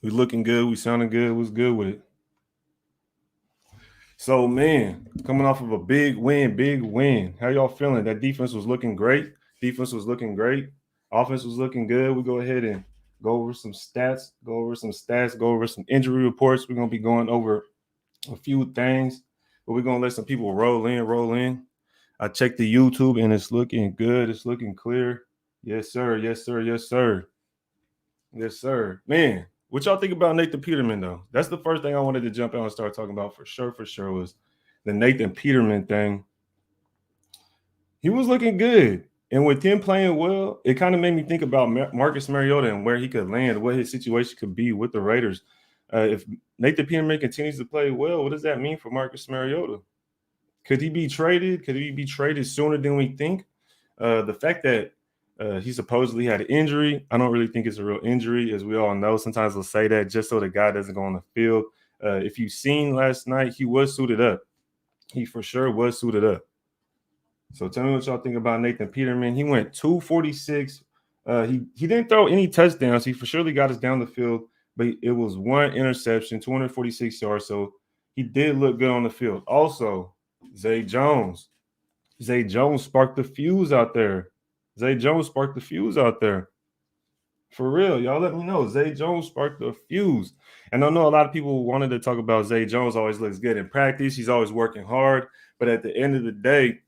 We looking good. We sounding good. What's good with it? So, man, coming off of a big win. How y'all feeling? That defense was looking great. Defense was looking great. Offense was looking good. We go ahead and go over some stats, go over some injury reports. We're going to be going over a few things, but we're going to let some people roll in. I checked the YouTube, and it's looking good. It's looking clear. Yes, sir. Yes, sir. Man, what y'all think about Nathan Peterman, though? That's the first thing I wanted to jump out and start talking about for sure was the Nathan Peterman thing. He was looking good. And with him playing well, it kind of made me think about Marcus Mariota and where he could land, what his situation could be with the Raiders. If Nathan Peterman continues to play well, what does that mean for Marcus Mariota? Could he be traded? Could he be traded sooner than we think? The fact that he supposedly had an injury, I don't really think it's a real injury, as we all know. Sometimes they'll say that just so the guy doesn't go on the field. If you've seen last night, he was suited up. He for sure was suited up. So tell me what y'all think about Nathan Peterman. He went 246. He didn't throw any touchdowns. He for surely got us down the field, but it was one interception, 246 yards. So he did look good on the field. Also, Zay Jones. Zay Jones sparked the fuse out there. For real, y'all let me know. Zay Jones sparked the fuse. And I know a lot of people wanted to talk about Zay Jones always looks good in practice. He's always working hard. But at the end of the day,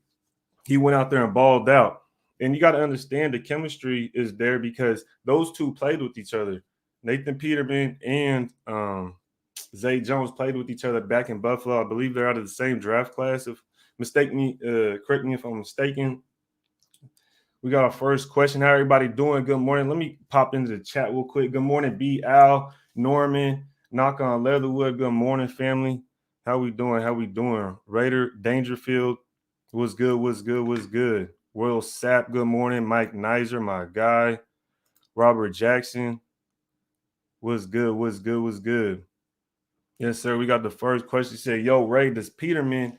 he went out there and balled out. And you got to understand the chemistry is there because those two played with each other. Nathan Peterman and Zay Jones played with each other back in Buffalo. I believe they're out of the same draft class. If correct me if I'm mistaken. We got our first question. How everybody doing? Good morning. Let me pop into the chat real quick. Good morning, B. Al, Norman, Knock on Leatherwood. Good morning, family. How we doing? Raider, Dangerfield. What's good? Will Sapp, good morning. Mike Nizer, my guy. Robert Jackson. What's good? Yes, sir. We got the first question. Say, yo, Ray, does Peterman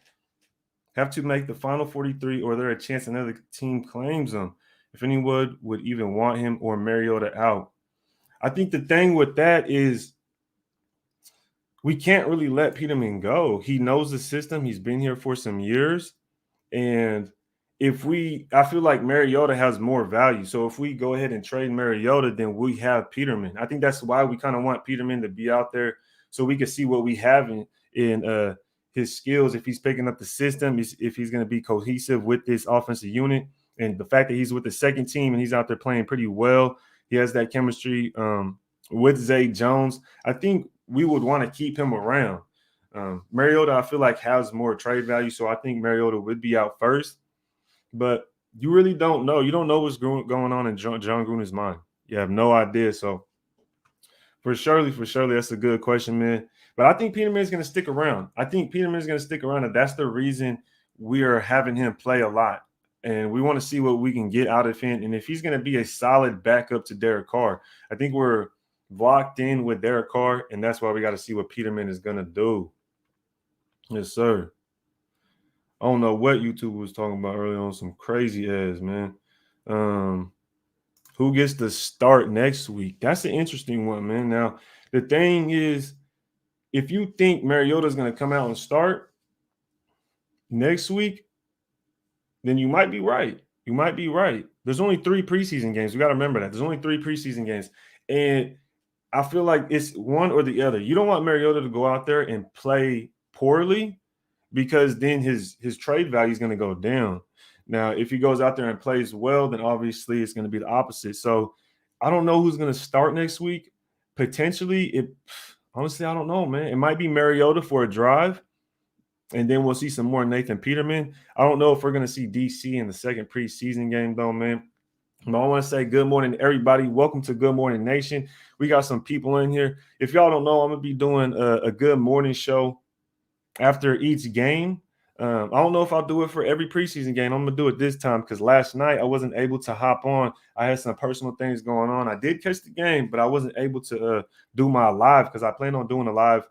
have to make the final 43 or there a chance another team claims him? If anyone would even want him or Mariota out. I think the thing with that is we can't really let Peterman go. He knows the system. He's been here for some years. And I feel like Mariota has more value. So if we go ahead and trade Mariota, then we have Peterman. I think that's why we kind of want Peterman to be out there so we can see what we have in his skills, if he's picking up the system, if he's going to be cohesive with this offensive unit. And the fact that he's with the second team and he's out there playing pretty well, he has that chemistry with Zay Jones. I think we would want to keep him around. Mariota, I feel like, has more trade value, so I think Mariota would be out first. But you really don't know. You don't know what's going on in John Gruden's mind. You have no idea. So for surely, that's a good question, man. But I think Peterman's going to stick around. And that's the reason we are having him play a lot. And we want to see what we can get out of him. And if he's going to be a solid backup to Derek Carr, I think we're locked in with Derek Carr, and that's why we got to see what Peterman is going to do. Yes, sir. I don't know what YouTube was talking about earlier on, some crazy ass, man. Who gets to start next week? That's an interesting one, man. Now, the thing is, if you think Mariota's going to come out and start next week, then you might be right. There's only 3 preseason games. We got to remember that. There's only 3 preseason games. And I feel like it's one or the other. You don't want Mariota to go out there and play poorly because then his trade value is going to go down. Now, if he goes out there and plays well, then obviously it's going to be the opposite. So I don't know who's going to start next week. Potentially, honestly, I don't know, man. It might be Mariota for a drive, and then we'll see some more Nathan Peterman. I don't know if we're going to see DC in the second preseason game, though, man. I want to say good morning, everybody. Welcome to Good Morning Nation. We got some people in here. If y'all don't know, I'm going to be doing a good morning show after each game. I don't know if I'll do it for every preseason game. I'm going to do it this time because last night I wasn't able to hop on. I had some personal things going on. I did catch the game, but I wasn't able to do my live because I planned on doing a live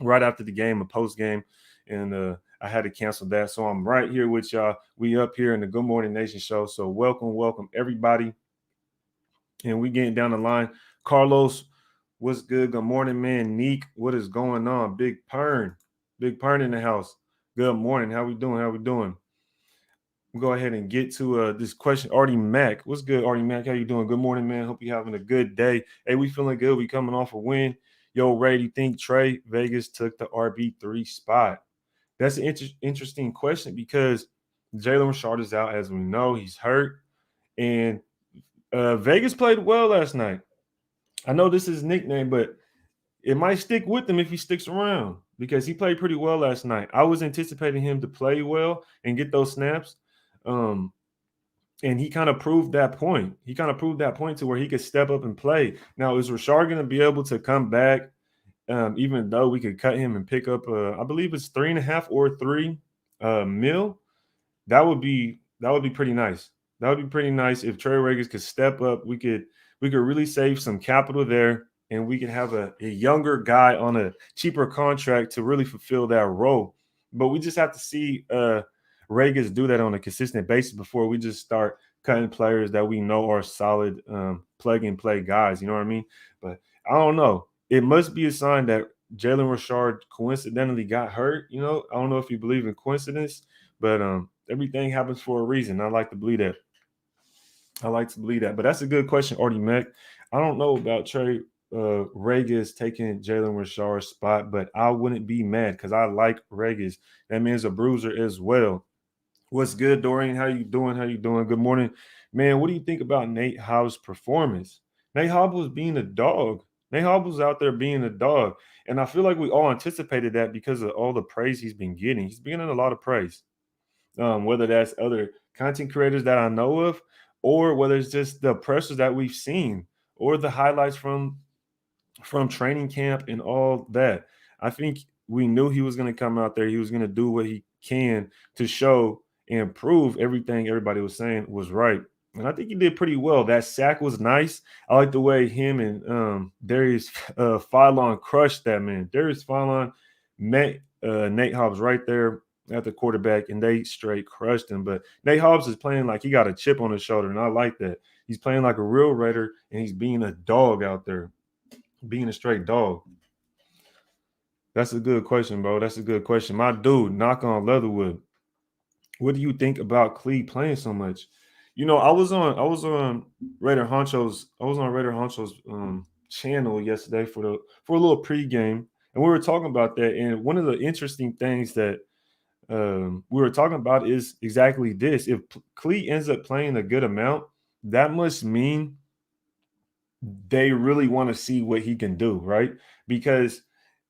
right after the game, a post game, and I had to cancel that. So I'm right here with y'all. We up here in the Good Morning Nation show. So welcome everybody. And we getting down the line. Carlos What's good? Good morning, man. Neek, what is going on? Big Pern in the house. Good morning. How we doing? How we doing? We'll go ahead and get to this question. Artie Mack, what's good? Artie Mack, how you doing? Good morning, man. Hope you having a good day. Hey, we feeling good. We coming off a win. Yo, Ray, do you think Trey Vegas took the RB3 spot? That's an interesting question because Jalen Richard is out, as we know. He's hurt, and Vegas played well last night. I know this is his nickname, but it might stick with him if he sticks around because he played pretty well last night. I was anticipating him to play well and get those snaps. Um, and he kind of proved that point. He kind of proved that point to where he could step up and play. Now, is Rashard going to be able to come back, even though we could cut him and pick up, I believe it's 3.5 or 3 mil? That would be pretty nice. That would be pretty nice if Trey Vegas could step up. We could really save some capital there, and we can have a younger guy on a cheaper contract to really fulfill that role. But we just have to see Vegas do that on a consistent basis before we just start cutting players that we know are solid plug and play guys. You know what I mean? But I don't know. It must be a sign that Jalen Richard coincidentally got hurt. You know, I don't know if you believe in coincidence, but everything happens for a reason. I like to believe that. But that's a good question, Artie Mack. I don't know about Trey Regis taking Jalen Richard's spot, but I wouldn't be mad because I like Regis. That man's a bruiser as well. What's good, Dorian? How you doing? How you doing? Good morning. Man, what do you think about Nate Hobbs' performance? Nate Hobbs was being a dog. Nate Hobbs was out there being a dog. And I feel like we all anticipated that because of all the praise he's been getting. He's been getting a lot of praise, whether that's other content creators that I know of, or whether it's just the pressures that we've seen, or the highlights from training camp and all that. I think we knew he was going to come out there. He was going to do what he can to show and prove everything everybody was saying was right. And I think he did pretty well. That sack was nice. I like the way him and Darius Philon crushed that man. Darius Philon met Nate Hobbs right there at the quarterback, and they straight crushed him. But Nate Hobbs is playing like he got a chip on his shoulder, and I like that. He's playing like a real Raider, and he's being a dog out there, being a straight dog. That's a good question, bro. That's a good question. My dude, knock on Leatherwood. What do you think about Clee playing so much? You know, I was on Raider Honcho's channel yesterday for a little pregame, and we were talking about that. And one of the interesting things that we were talking about is exactly this. If Clee ends up playing a good amount, that must mean they really want to see what he can do, right? Because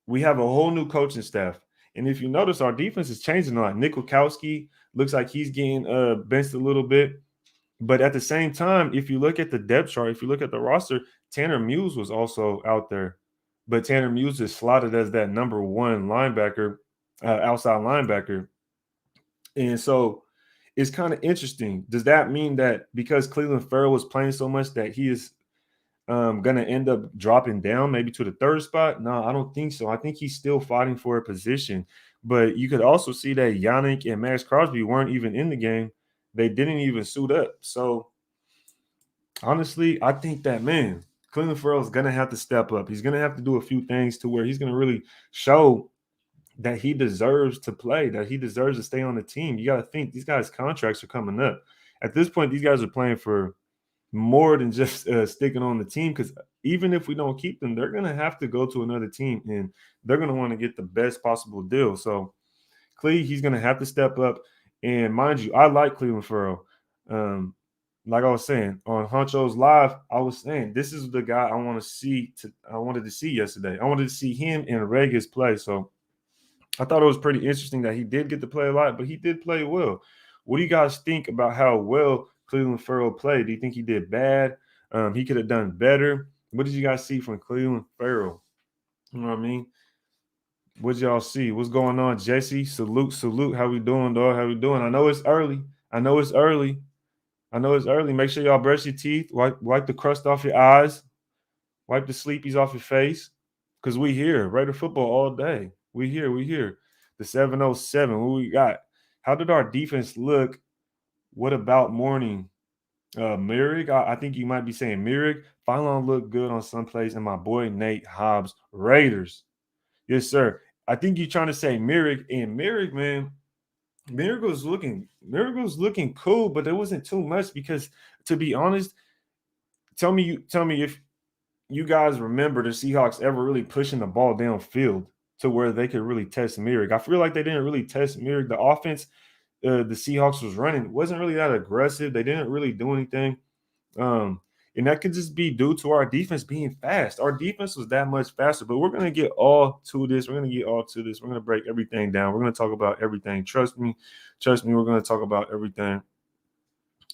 we have a whole new coaching staff. And if you notice, our defense is changing a lot. Nick Wachowski looks like he's getting benched a little bit. But at the same time, if you look at the depth chart, if you look at the roster, Tanner Muse was also out there. But Tanner Muse is slotted as that number one linebacker, outside linebacker. And so it's kind of interesting. Does that mean that because Clelin Ferrell was playing so much that he is going to end up dropping down maybe to the third spot? No, I don't think so. I think he's still fighting for a position. But you could also see that Yannick and Max Crosby weren't even in the game. They didn't even suit up. So honestly, I think that, man, Clelin Ferrell is going to have to step up. He's going to have to do a few things to where he's going to really show that he deserves to play, that he deserves to stay on the team. You got to think these guys' contracts are coming up. At this point, these guys are playing for more than just sticking on the team, because even if we don't keep them, they're going to have to go to another team, and they're going to want to get the best possible deal. So Clee, he's going to have to step up. And mind you, I like Clelin Ferrell. Like I was saying on Honcho's Live, I was saying this is the guy I want to see. I wanted to see yesterday. I wanted to see him and Regis play. So I thought it was pretty interesting that he did get to play a lot, but he did play well. What do you guys think about how well Clelin Ferrell played? Do you think he did bad? He could have done better. What did you guys see from Clelin Ferrell? You know what I mean? What did y'all see? What's going on, Jesse? Salute. How we doing, dog? How we doing? I know it's early. Make sure y'all brush your teeth. Wipe the crust off your eyes. Wipe the sleepies off your face. Because we here. Raider football all day. We here. The 707. What we got? How did our defense look? What about morning? Myrick, I think you might be saying Myrick. Phylon looked good on some plays, and my boy Nate Hobbs, Raiders. Yes, sir. I think you're trying to say Myrick, and Myrick, man, Miracle's looking cool, but there wasn't too much because, to be honest, tell me if you guys remember the Seahawks ever really pushing the ball downfield to where they could really test Myrick. I feel like they didn't really test Myrick. The offense the Seahawks was running wasn't really that aggressive. They didn't really do anything. Um, and that could just be due to our defense being fast. Our defense was that much faster, but we're gonna get all to this. We're gonna get all to this. We're gonna break everything down. We're gonna talk about everything. Trust me, we're gonna talk about everything.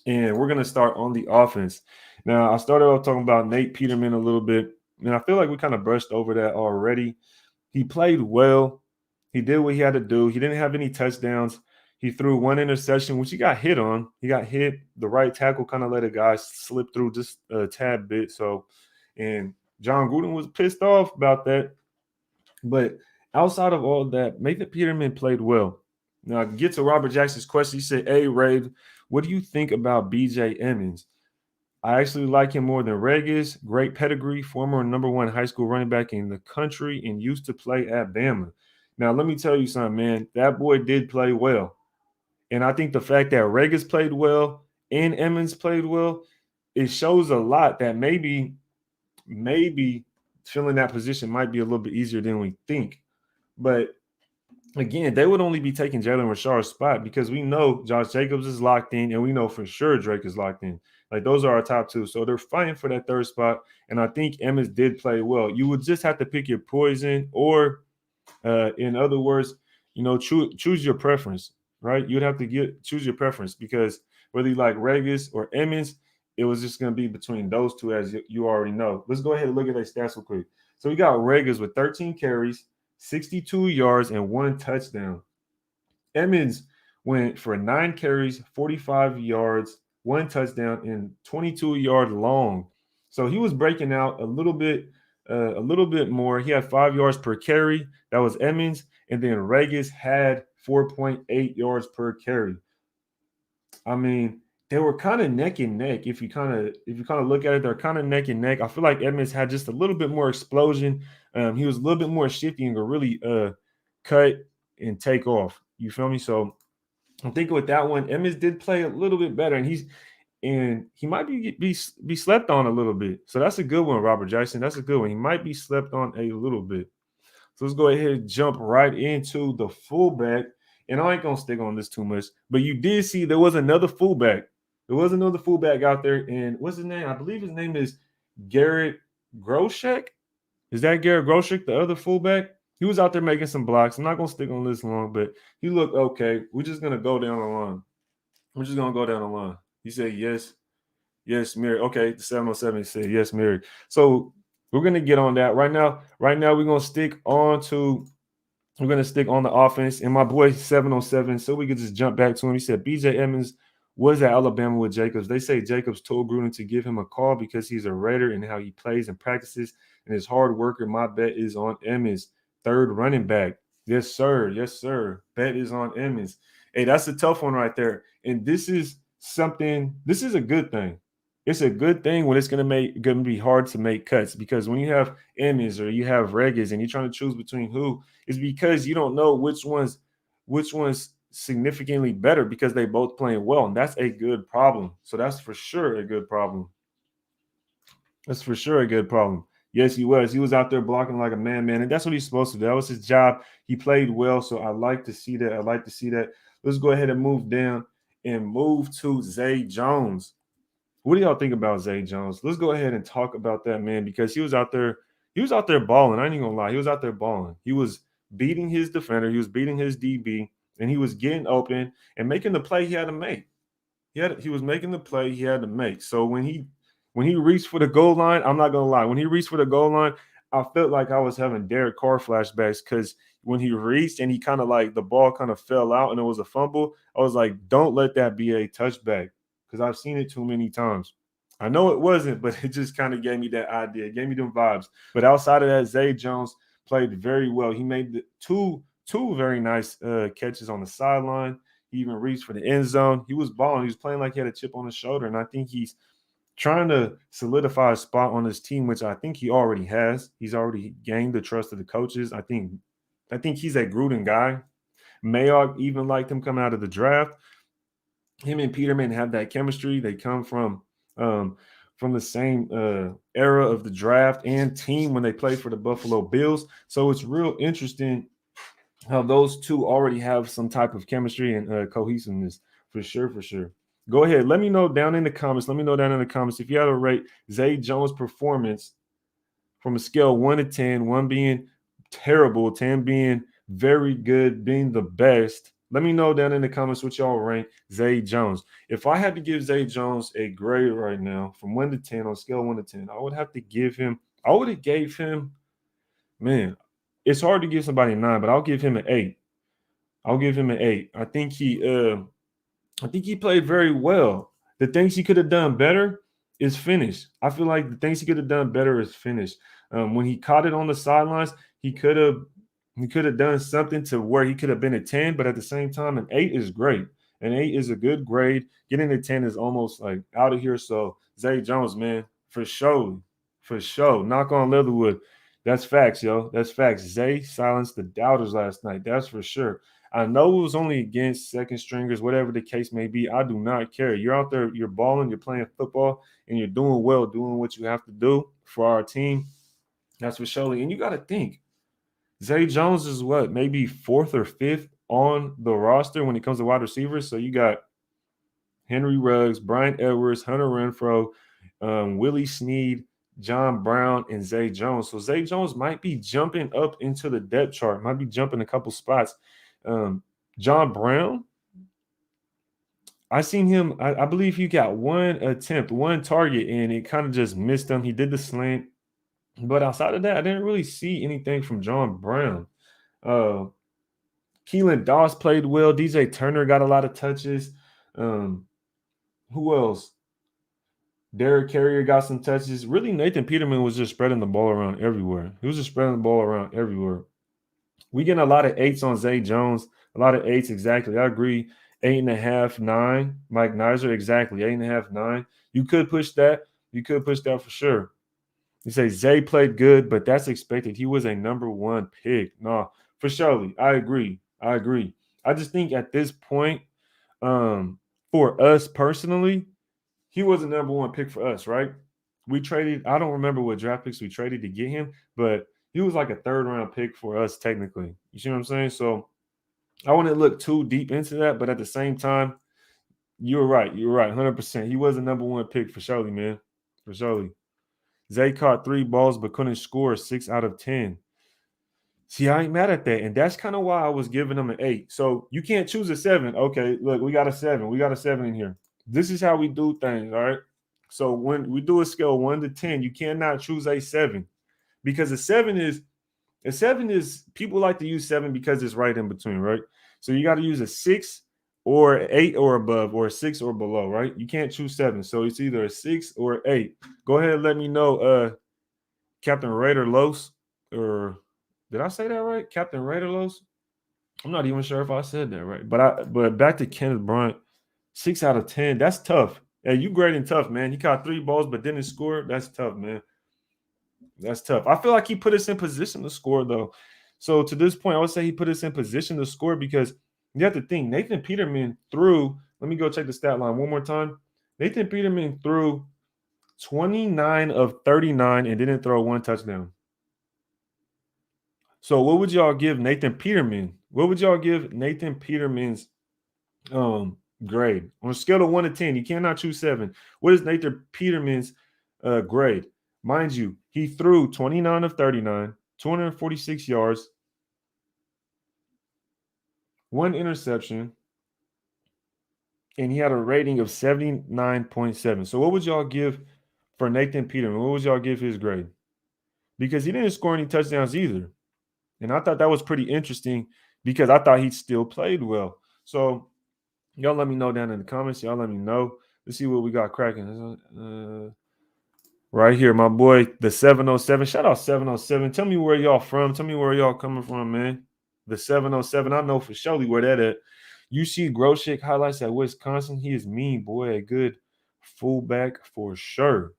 And we're gonna start on the offense. Now, I started off talking about Nate Peterman a little bit, and I feel like we kind of brushed over that already. He played well. He did what he had to do. He didn't have any touchdowns. He threw one interception, which he got hit on. He got hit. The right tackle kind of let a guy slip through just a tad bit. So, and John Gruden was pissed off about that. But outside of all that, Nathan Peterman played well. Now, get to Robert Jackson's question. He said, "Hey, Ray, what do you think about BJ Emmons? I actually like him more than Regis. Great pedigree, former number one high school running back in the country, and used to play at Bama." Now, let me tell you something, man. That boy did play well. And I think the fact that Regis played well and Emmons played well, it shows a lot that maybe filling that position might be a little bit easier than we think. But again, they would only be taking Jalen Richard's spot because we know Josh Jacobs is locked in, and we know for sure Drake is locked in. Like those are our top two, so they're fighting for that third spot. And I think Emmons did play well. You would just have to pick your poison, or in other words, choose your preference, right? You'd have to choose your preference because whether you like Regis or Emmons, it was just going to be between those two, as you already know. Let's go ahead and look at their stats real quick. So we got Regis with 13 carries, 62 yards, and one touchdown. Emmons went for 9 carries, 45 yards, one touchdown, and 22-yard long. So he was breaking out a little bit more. He had 5 yards per carry. That was Emmons, and then Regis had 4.8 yards per carry. I mean, they were kind of neck and neck. If you kind of look at it, they're kind of neck and neck. I feel like Edmonds had just a little bit more explosion. He was a little bit more shifty and could really cut and take off. You feel me? So I'm thinking with that one, Edmonds did play a little bit better, and he might be slept on a little bit. So that's a good one, Robert Jackson. That's a good one. He might be slept on a little bit. So let's go ahead and jump right into the fullback. And I ain't gonna stick on this too much, but you did see there was another fullback. There was another fullback out there, and what's his name? I believe his name is Garrett Groshek. Is that Garrett Groshek, the other fullback? He was out there making some blocks. I'm not gonna stick on this long, but he looked okay. We're just gonna go down the line. We're just gonna go down the line. He said yes, yes, Mary. Okay, the 707 said yes, Mary. So we're gonna get on that right now. Right now, we're going to stick on the offense. And my boy 707, so we could just jump back to him. He said BJ Emmons was at Alabama with Jacobs. They say Jacobs told Gruden to give him a call because he's a Raider and how he plays and practices and his hard worker. My bet is on Emmons, third running back. Yes, sir. Yes, sir. Bet is on Emmons. Hey, that's a tough one right there. And this is a good thing. It's a good thing when it's gonna be hard to make cuts because when you have Emmons or you have Regis and you're trying to choose between who, is because you don't know which one's significantly better because they both playing well, and that's a good problem. So that's for sure a good problem. That's for sure a good problem. Yes, he was. He was out there blocking like a man, and that's what he's supposed to do. That was his job. He played well, so I like to see that. I like to see that. Let's go ahead and move down and move to Zay Jones. What do y'all think about Zay Jones? Let's go ahead and talk about that, man, because he was out there. He was out there balling. I ain't even gonna lie. He was out there balling. He was beating his defender. He was beating his DB, and he was getting open and making the play he had to make. He was making the play he had to make. So when he reached for the goal line, I'm not gonna lie. When he reached for the goal line, I felt like I was having Derek Carr flashbacks because when he reached and he kind of like the ball kind of fell out and it was a fumble, I was like, don't let that be a touchback because I've seen it too many times. I know it wasn't, but it just kind of gave me that idea. It gave me them vibes. But outside of that, Zay Jones played very well. He made two very nice catches on the sideline. He even reached for the end zone. He was balling. He was playing like he had a chip on his shoulder. And I think he's trying to solidify a spot on his team, which I think he already has. He's already gained the trust of the coaches. I think he's a Gruden guy. Mayock even liked him coming out of the draft. Him and Peterman have that chemistry. They come from the same era of the draft and team when they played for the Buffalo Bills. So it's real interesting how those two already have some type of chemistry and cohesiveness for sure, for sure. Go ahead. Let me know down in the comments. Let me know down in the comments if you had to rate Zay Jones' performance from a scale of 1 to 10, 1 being terrible, 10 being very good, being the best. Let me know down in the comments what y'all rank Zay Jones. If I had to give Zay Jones a grade right now from 1 to 10 on a scale of 1 to 10, I would have gave him, man, it's hard to give somebody a 9, but I'll give him an 8. I'll give him an 8. I think he played very well. The things he could have done better is finished. I feel like the things he could have done better is finished. When he caught it on the sidelines, he could have done something to where he could have been a 10, but at the same time, an 8 is great. An 8 is a good grade. Getting a 10 is almost like out of here. So Zay Jones, man, for sure. Knock on Leatherwood. That's facts, yo. That's facts. Zay silenced the doubters last night. That's for sure. I know it was only against second stringers, whatever the case may be. I do not care. You're out there, you're balling, you're playing football, and you're doing well, doing what you have to do for our team. That's for sure. And you got to think, Zay Jones is what, maybe 4th or 5th on the roster when it comes to wide receivers. So you got Henry Ruggs, Brian Edwards, Hunter Renfrow, Willie Snead, John Brown, and Zay Jones. So Zay Jones might be jumping up into the depth chart, might be jumping a couple spots. John Brown, I seen him, I believe he got one attempt, one target, and it kind of just missed him. He did the slant. But outside of that, I didn't really see anything from John Brown. Keelan Doss played well. DJ Turner got a lot of touches. Who else? Derek Carrier got some touches. Really, Nathan Peterman was just spreading the ball around everywhere. He was just spreading the ball around everywhere. We getting a lot of 8s on Zay Jones. A lot of 8s, exactly. I agree. 8.5, 9. Mike Nizer, exactly. 8.5, 9. You could push that. You could push that for sure. You say Zay played good, but that's expected. He was a number 1 pick. No, for sure. I agree. I just think at this point, for us personally, he was a number 1 pick for us, right? We traded, I don't remember what draft picks we traded to get him, but he was like a 3rd round pick for us technically. You see what I'm saying? So I wouldn't look too deep into that, but at the same time, you're right. 100%. He was a number 1 pick for surely, man. For surely. Zay caught 3 balls but couldn't score 6 out of 10. See, I ain't mad at that. And that's kind of why I was giving him an 8. So you can't choose a 7. Okay, look, we got a 7. We got a 7 in here. This is how we do things, all right? So when we do a scale 1 to 10, you cannot choose a 7 because a 7 is people like to use 7 because it's right in between, right? So you got to use a 6 or 8 or above or a 6 or below, right? You can't choose 7. So it's either a 6 or 8. Go ahead and let me know, Captain Raider Los, or did I say that right? Captain Raider Los? I'm not even sure if I said that right. But back to Kenneth Bryant, 6 out of 10. That's tough. Hey, you grading tough, man. He caught 3 balls but didn't score. That's tough, man. That's tough. I feel like he put us in position to score, though. So to this point, I would say he put us in position to score because you have to think Nathan Peterman threw. Let me go check the stat line one more time. Nathan Peterman threw 29 of 39 and didn't throw 1 touchdown. So what would y'all give Nathan Peterman? What would y'all give Nathan Peterman's grade? On a scale of 1 to 10, you cannot choose 7. What is Nathan Peterman's grade? Mind you, he threw 29 of 39, 246 yards, 1 interception, and he had a rating of 79.7. So what would y'all give for Nathan Peterman? What would y'all give his grade? Because he didn't score any touchdowns either. And I thought that was pretty interesting because I thought he still played well. So y'all let me know down in the comments. Y'all let me know. Let's see what we got cracking. Right here, my boy, the 707. Shout out 707. Tell me where y'all from. Tell me where y'all coming from, man. The 707. I know for surely where that at. You see Groshek highlights at Wisconsin. He is mean, boy. A good fullback for sure.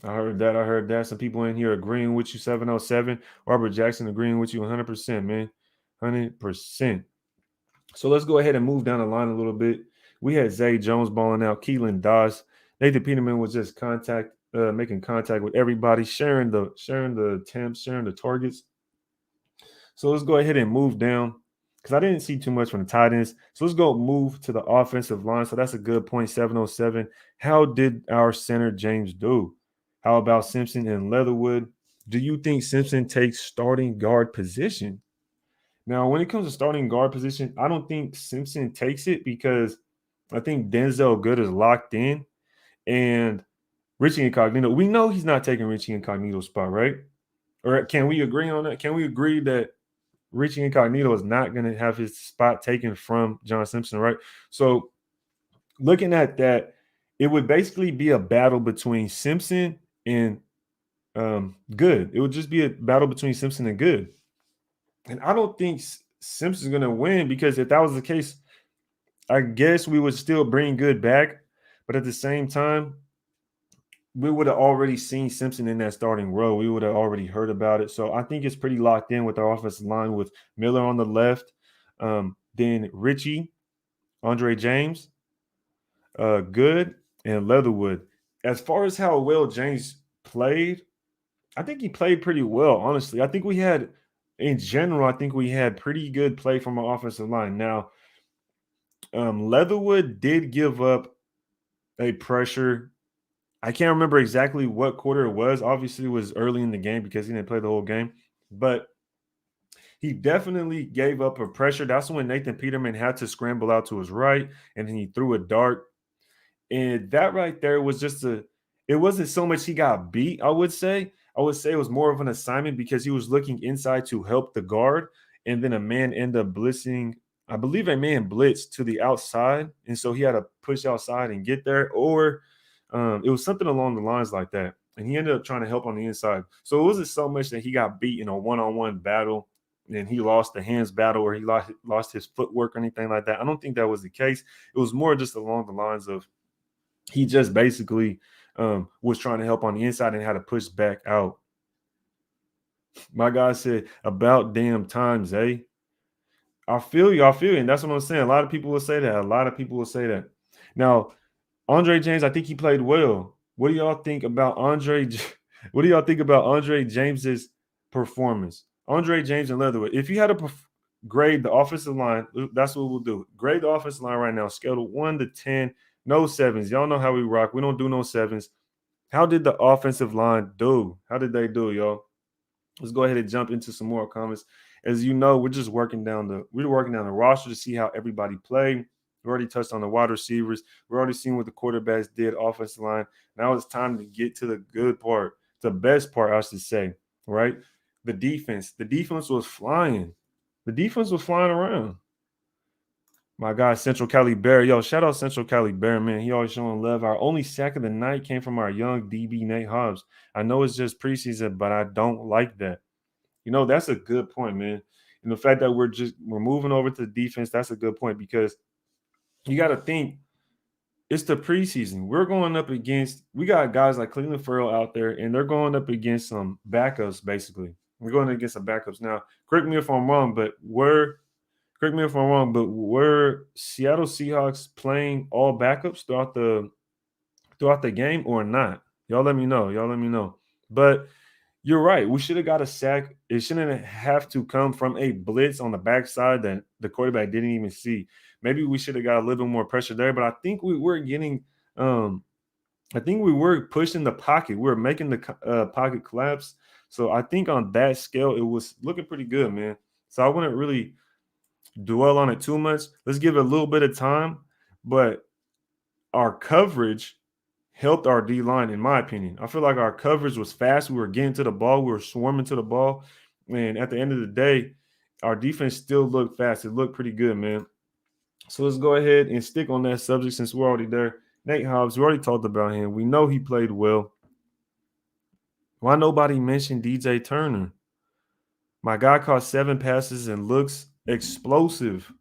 I heard that. I heard that. Some people in here agreeing with you. 707. Robert Jackson agreeing with you 100%, man. 100%. So let's go ahead and move down the line a little bit. We had Zay Jones balling out, Keelan Doss. Nathan Peterman was just making contact with everybody, sharing the attempts, sharing the targets. So let's go ahead and move down because I didn't see too much from the tight ends. So let's go move to the offensive line. So that's a good point, 707. How did our center James do? How about Simpson and Leatherwood? Do you think Simpson takes starting guard position? Now, when it comes to starting guard position, I don't think Simpson takes it because I think Denzel Good is locked in and Richie Incognito. We know he's not taking Richie Incognito's spot, right? Or can we agree on that? Can we agree that Richie Incognito is not going to have his spot taken from John Simpson, right? So looking at that, it would basically be a battle between Simpson and Good. It would just be a battle between Simpson and Good. And I don't think Simpson's going to win because if that was the case, I guess we would still bring Good back. But at the same time, we would have already seen Simpson in that starting role. We would have already heard about it. So I think it's pretty locked in with our offensive line with Miller on the left, then Richie, Andre James, Good, and Leatherwood. As far as how well James played, I think he played pretty well, honestly. I think we had, in general, I think we had pretty good play from our offensive line. Now, Leatherwood did give up a pressure. I can't remember exactly what quarter it was. Obviously, it was early in the game because he didn't play the whole game. But he definitely gave up a pressure. That's when Nathan Peterman had to scramble out to his right, and then he threw a dart. And that right there was just it wasn't so much he got beat, I would say. I would say it was more of an assignment because he was looking inside to help the guard, and then a man ended up blitzing. I believe a man blitzed to the outside, and so he had to push outside and get there, or it was something along the lines like that. And he ended up trying to help on the inside. So it wasn't so much that he got beat in a one-on-one battle and he lost the hands battle or he lost his footwork or anything like that. I don't think that was the case. It was more just along the lines of he just basically was trying to help on the inside and had to push back out. My guy said, about damn time, Zay. I feel you. And that's what I'm saying. A lot of people will say that. Now, Andre James, I think he played well. What do y'all think about Andre? What do y'all think about Andre James's performance? Andre James and Leatherwood. If you had to grade the offensive line, that's what we'll do. Grade the offensive line right now, scale of 1 to 10, no sevens. Y'all know how we rock. We don't do no sevens. How did the offensive line do? How did they do, y'all? Let's go ahead and jump into some more comments. As you know, we're working down the roster to see how everybody played. We already touched on the wide receivers. We're already seeing what the quarterbacks did, offensive line. Now it's time to get to the good part, the best part, I should say, right? The defense. The defense was flying. The defense was flying around. My guy, Central Cali Bear. Yo, shout out Central Cali Bear, man. He always showing love. Our only sack of the night came from our young DB, Nate Hobbs. I know it's just preseason, but I don't like that. You know, that's a good point, man. And the fact that we're moving over to the defense, that's a good point because you got to think it's the preseason. We got guys like Clelin Ferrell out there, and they're going up against some backups, basically. We're going against some backups. Now, correct me if I'm wrong, but were Seattle Seahawks playing all backups throughout the game or not? Y'all let me know. But you're right. We should have got a sack. It shouldn't have to come from a blitz on the backside that the quarterback didn't even see. Maybe we should have got a little bit more pressure there, but I think we were getting I think we were pushing the pocket. We were making the pocket collapse. So I think on that scale, it was looking pretty good, man. So I wouldn't really dwell on it too much. Let's give it a little bit of time, but our coverage helped our D line, in my opinion. I feel like our coverage was fast. We were getting to the ball. We were swarming to the ball. And at the end of the day, our defense still looked fast. It looked pretty good, man. So let's go ahead and stick on that subject since we're already there. Nate Hobbs, we already talked about him. We know he played well. Why nobody mentioned DJ Turner? My guy caught 7 passes and looks explosive.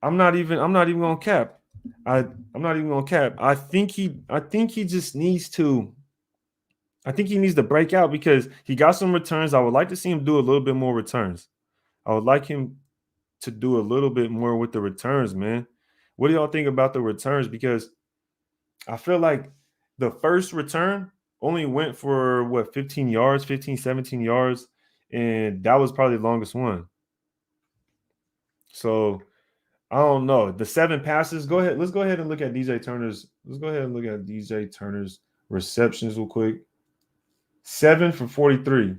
I'm not even gonna cap. I'm not even gonna cap. I think he just needs to I think he needs to break out because he got some returns. I would like to see him do a little bit more returns. I would like him to do a little bit more with the returns, man. What do y'all think about the returns? Because I feel like the first return only went for what 15 yards, 15, 17 yards, and that was probably the longest one. So I don't know. The 7 passes, go ahead. Let's go ahead and look at DJ Turner's. Let's go ahead and look at DJ Turner's receptions real quick. 7 for 43.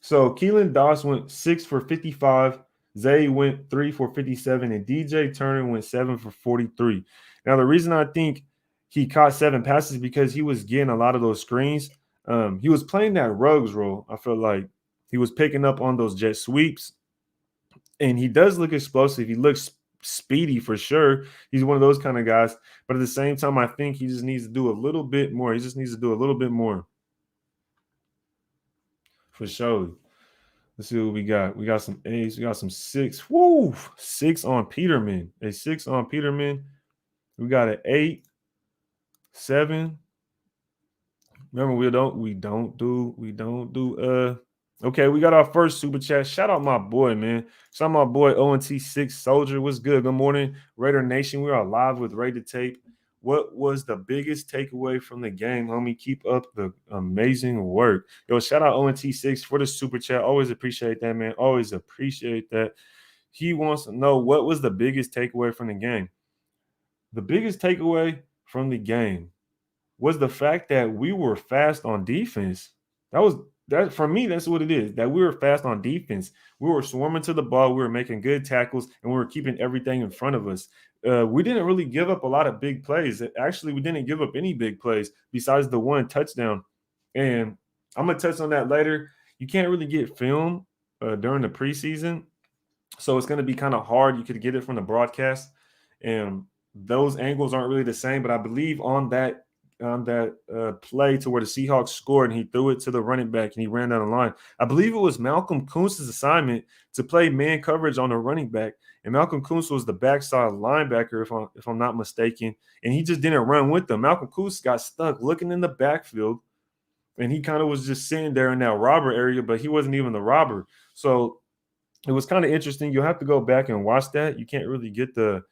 So Keelan Doss went 6 for 55. Zay went 3 for 57, and DJ Turner went 7 for 43. Now, the reason I think he caught 7 passes is because he was getting a lot of those screens. He was playing that Ruggs role. I feel like he was picking up on those jet sweeps, and he does look explosive. He looks speedy for sure. He's one of those kind of guys. But at the same time, I think he just needs to do a little bit more. He just needs to do a little bit more for sure. Let's see what we got. We got some A's. We got some 6. Woo! 6 on Peterman. A 6 on Peterman. We got an 8, 7. Remember, we don't do okay, we got our first super chat. Shout out my boy, man. Shout out my boy ONT6 Soldier. What's good? Good morning, Raider Nation. We are live with Rated Tape. What was the biggest takeaway from the game, homie? Keep up the amazing work. Yo, shout out ONT6 for the super chat. Always appreciate that, man. Always appreciate that. He wants to know what was the biggest takeaway from the game. The biggest takeaway from the game was the fact that we were fast on defense. That for me, that's what it is. That we were fast on defense. We were swarming to the ball. We were making good tackles, and we were keeping everything in front of us. We didn't really give up a lot of big plays. Actually, we didn't give up any big plays besides the one touchdown. And I'm gonna touch on that later. You can't really get film during the preseason, so it's gonna be kind of hard. You could get it from the broadcast, and those angles aren't really the same. But I believe on that play to where the Seahawks scored and he threw it to the running back and he ran down the line. I believe it was Malcolm Kuntz's assignment to play man coverage on the running back. And Malcolm Kuntz was the backside linebacker, if I'm not mistaken. And he just didn't run with them. Malcolm Kuntz got stuck looking in the backfield. And he kind of was just sitting there in that robber area, but he wasn't even the robber. So it was kind of interesting. You'll have to go back and watch that. You can't really get the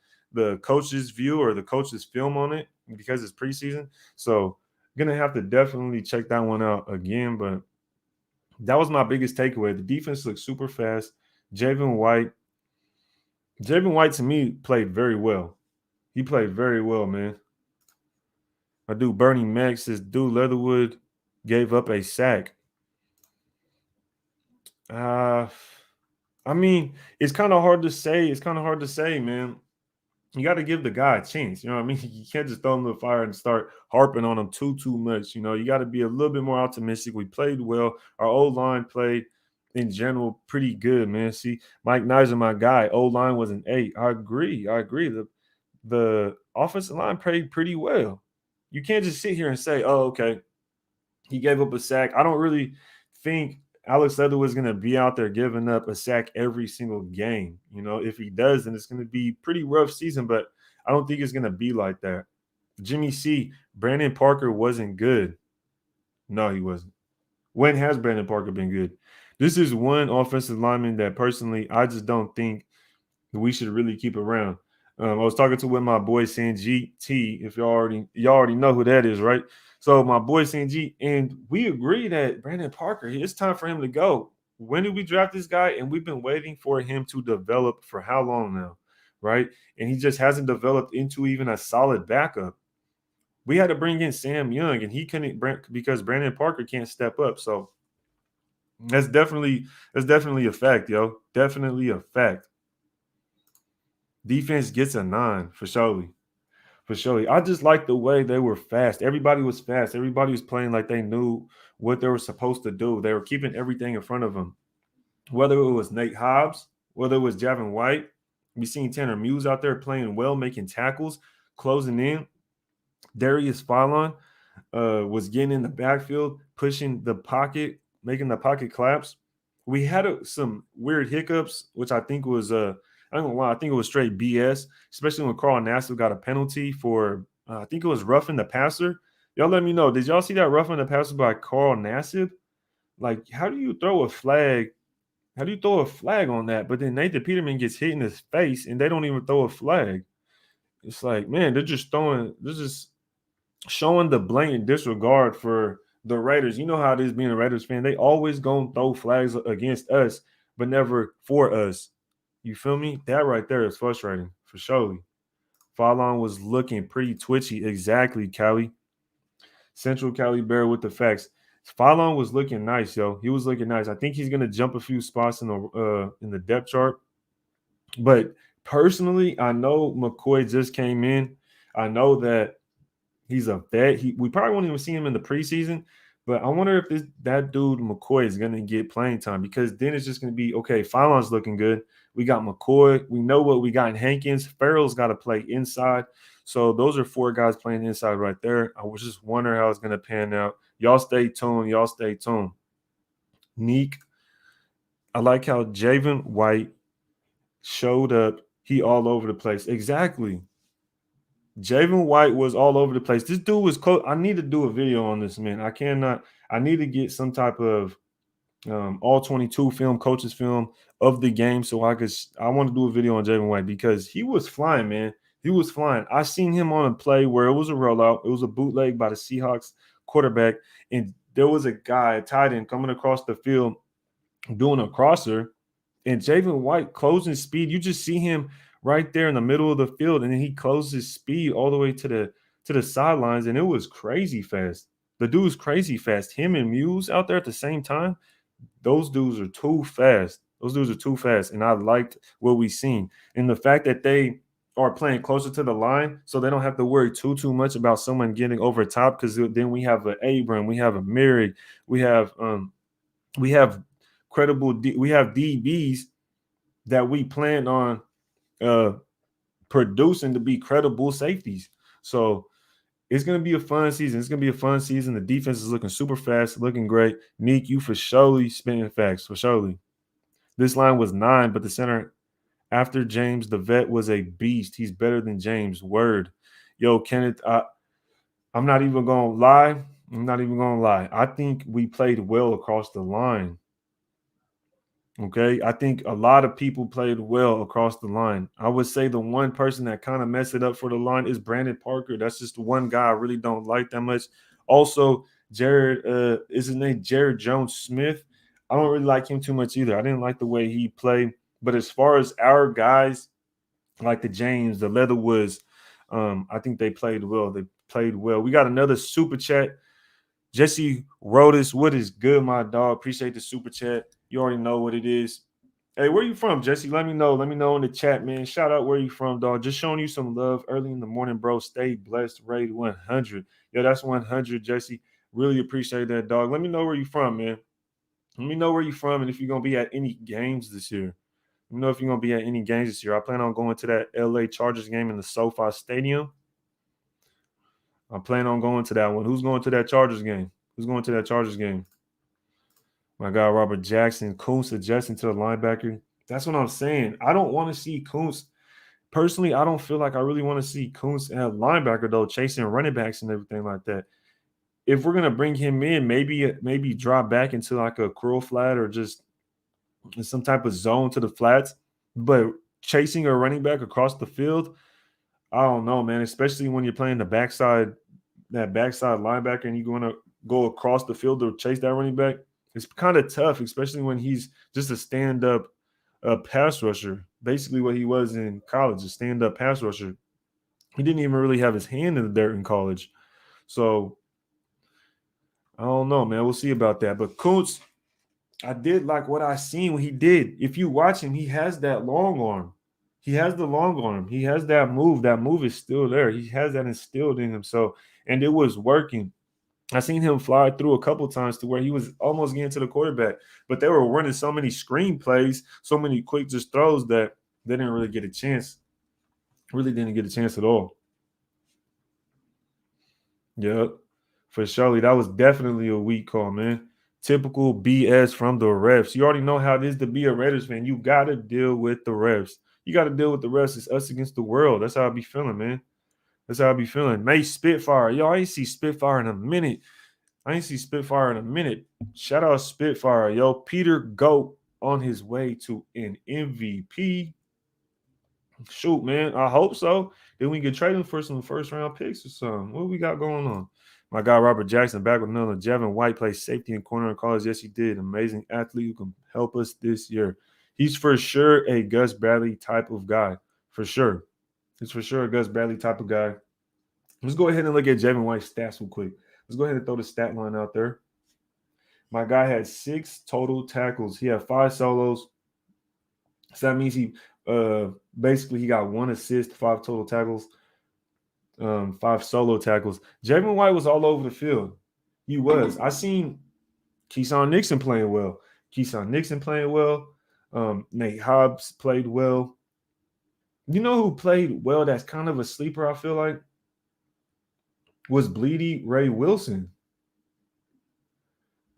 coach's view or the coach's film on it because it's preseason. So gonna have to definitely check that one out again. But that was my biggest takeaway. The defense looked super fast. Javin White to me played very well. He played very well, man. My dude Bernie Mac says dude Leatherwood gave up a sack. I mean, it's kind of hard to say. It's kind of hard to say, man. You got to give the guy a chance. You know what I mean? You can't just throw him to the fire and start harping on him too much. You know, you got to be a little bit more optimistic. We played well. Our O-line played in general pretty good, man. See, Mike Nizer, my guy, O-line was an 8. I agree. The offensive line played pretty well. You can't just sit here and say, oh, okay, he gave up a sack. I don't really think Alex Leatherwood's going to be out there giving up a sack every single game. You know, if he does, then it's going to be pretty rough season, but I don't think it's going to be like that. Jimmy C, Brandon Parker wasn't good. No, he wasn't. When has Brandon Parker been good? This is one offensive lineman that personally I just don't think we should really keep around. I was talking to with my boy Sanjit T. If y'all already know who that is, right? So my boy Sanjit, and we agree that Brandon Parker, it's time for him to go. When did we draft this guy? And we've been waiting for him to develop for how long now, right? And he just hasn't developed into even a solid backup. We had to bring in Sam Young, and he couldn't because Brandon Parker can't step up. So that's definitely a fact, yo. Definitely a fact. Defense gets a 9 for surely. For sure. I just like the way they were fast. Everybody was fast. Everybody was playing like they knew what they were supposed to do. They were keeping everything in front of them. Whether it was Nate Hobbs, whether it was Javin White, we seen Tanner Muse out there playing well, making tackles, closing in. Darius Philon was getting in the backfield, pushing the pocket, making the pocket collapse. We had some weird hiccups, which I think was I ain't gonna lie, I think it was straight BS, especially when Carl Nassib got a penalty for I think it was roughing the passer. Y'all let me know. Did y'all see that roughing the passer by Carl Nassib? Like, how do you throw a flag? How do you throw a flag on that? But then Nathan Peterman gets hit in his face and they don't even throw a flag. It's like, man, they're just showing the blatant disregard for the Raiders. You know how it is being a Raiders fan. They always gonna throw flags against us, but never for us. You feel me? That right there is frustrating for sure. Fallon was looking pretty twitchy. Exactly, Cali. Central Cali Bear with the facts. Fallon was looking nice, yo. He was looking nice. I think he's gonna jump a few spots in the depth chart. But personally, I know McCoy just came in. I know that he's a vet. We probably won't even see him in the preseason, but I wonder if that dude McCoy is going to get playing time, because then it's just going to be, okay, Fallon's looking good. We got McCoy. We know what we got in Hankins. Ferrell's got to play inside. So those are 4 guys playing inside right there. I was just wondering how it's going to pan out. Y'all stay tuned. Y'all stay tuned. Neek, I like how Javen White showed up. He all over the place. Exactly. Javen White was all over the place. This dude was close. I need to do a video on this, man. I need to get some type of all 22 film, coaches film of the game, so I want to do a video on Javen White because he was flying, man. He was flying. I seen him on a play where it was a rollout. It was a bootleg by the Seahawks quarterback, and there was a guy, a tight end, coming across the field doing a crosser, and Javen White closing speed. You just see him right there in the middle of the field, and then he closes his speed all the way to the sidelines, and it was crazy fast. The dude's crazy fast. Him and Muse out there at the same time, those dudes are too fast. Those dudes are too fast, and I liked what we seen. And the fact that they are playing closer to the line, so they don't have to worry too much about someone getting over top, because then we have an Abram, we have a Merrick, we have we have DBs that we plan on producing to be credible safeties. So it's going to be a fun season. It's going to be a fun season. The defense is looking super fast, looking great. Neek, you for surely spinning facts, for surely. This line was 9, but the center after James, the vet, was a beast. He's better than James. Word. Yo, Kenneth, I'm not even going to lie. I'm not even going to lie. I think we played well across the line. Okay, I think a lot of people played well across the line. I would say the one person that kind of messed it up for the line is Brandon Parker. That's just the one guy I really don't like that much. Also, is his name Jared Jones Smith? I don't really like him too much either. I didn't like the way he played. But as far as our guys, like the James, the Leatherwoods, I think they played well. They played well. We got another super chat. Jesse Rodis, what is good, my dog? Appreciate the super chat. You already know what it is. Hey, where you from, Jesse? Let me know. Let me know in the chat, man. Shout out where you from, dog. Just showing you some love early in the morning, bro. Stay blessed. Rated 100. Yo, that's 100, Jesse. Really appreciate that, dog. Let me know where you from, man. Let me know where you from and if you're going to be at any games this year. Let me know if you're going to be at any games this year. I plan on going to that LA Chargers game in the SoFi Stadium. I plan on going to that one. Who's going to that Chargers game? Who's going to that Chargers game? My guy, Robert Jackson. Kuntz adjusting to the linebacker. That's what I'm saying. I don't want to see Kuntz. Personally, I don't feel like I really want to see Kuntz at linebacker, though, chasing running backs and everything like that. If we're going to bring him in, maybe drop back into like a curl flat or just some type of zone to the flats. But chasing a running back across the field, I don't know, man, especially when you're playing that backside linebacker and you're going to go across the field to chase that running back. It's kind of tough, especially when he's just a stand-up pass rusher, basically what he was in college, a stand-up pass rusher. He didn't even really have his hand in the dirt in college. So, I don't know, man. We'll see about that. But Kuntz, I did like what I seen when he did. If you watch him, he has that long arm. He has the long arm. He has that move. That move is still there. He has that instilled in him. So, and it was working. I seen him fly through a couple times to where he was almost getting to the quarterback, but they were running so many screen plays, so many quick just throws that they didn't really get a chance. Really didn't get a chance at all. Yep, for surely. That was definitely a weak call, man. Typical BS from the refs. You already know how it is to be a Raiders fan. You got to deal with the refs. You got to deal with the rest. It's us against the world. That's how I be feeling, man. That's how I be feeling. May Spitfire. Yo, I ain't see Spitfire in a minute. Shout out Spitfire. Yo, Peter Goat on his way to an MVP. Shoot, man. I hope so. Then we can trade him for some first round picks or something. What we got going on? My guy Robert Jackson back with another. Jevin White plays safety and corner in college. Yes, he did. Amazing athlete who can help us this year. He's for sure a Gus Bradley type of guy. For sure. He's for sure a Gus Bradley type of guy. Let's go ahead and look at Jevin White's stats real quick. Let's go ahead and throw the stat line out there. My guy had 6 total tackles. He had 5 solos. So that means he basically he got 1 assist, 5 total tackles, 5 solo tackles. Jevin White was all over the field. He was. I seen Keyshawn Nixon playing well. Nate Hobbs played well. You know who played well that's kind of a sleeper, I feel like? Was Bleedy Ray Wilson.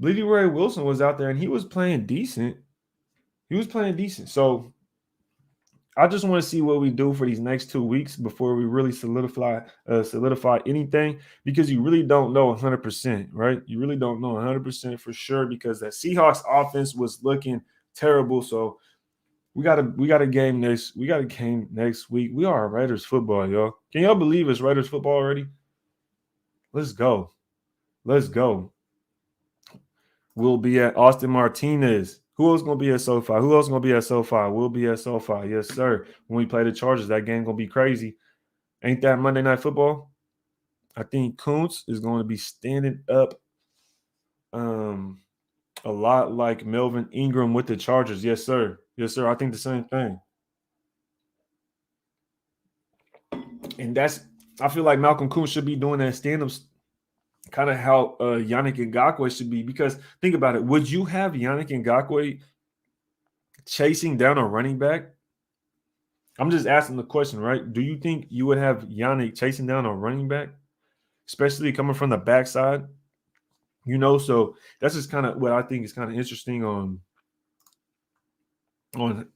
Bleedy Ray Wilson was out there and he was playing decent. So I just want to see what we do for these next 2 weeks before we really solidify anything, because you really don't know 100%, right? You really don't know 100% for sure, because that Seahawks offense was looking terrible. So we got a game next week. We are Raiders football, y'all. Can y'all believe it's Raiders football already? Let's go. We'll be at Austin Martinez. Who else going to be at SoFi? We'll be at SoFi. Yes, sir. When we play the Chargers, that game going to be crazy. Ain't that Monday Night Football? I think Kuntz is going to be standing up a lot like Melvin Ingram with the Chargers. Yes, sir. I think the same thing. And I feel like Malcolm Kuntz should be doing that stand-ups, kind of how Yannick Ngakoue should be. Because think about it. Would you have Yannick Ngakoue chasing down a running back? I'm just asking the question, right? Do you think you would have Yannick chasing down a running back, especially coming from the backside? So that's just kind of what I think is kind of interesting on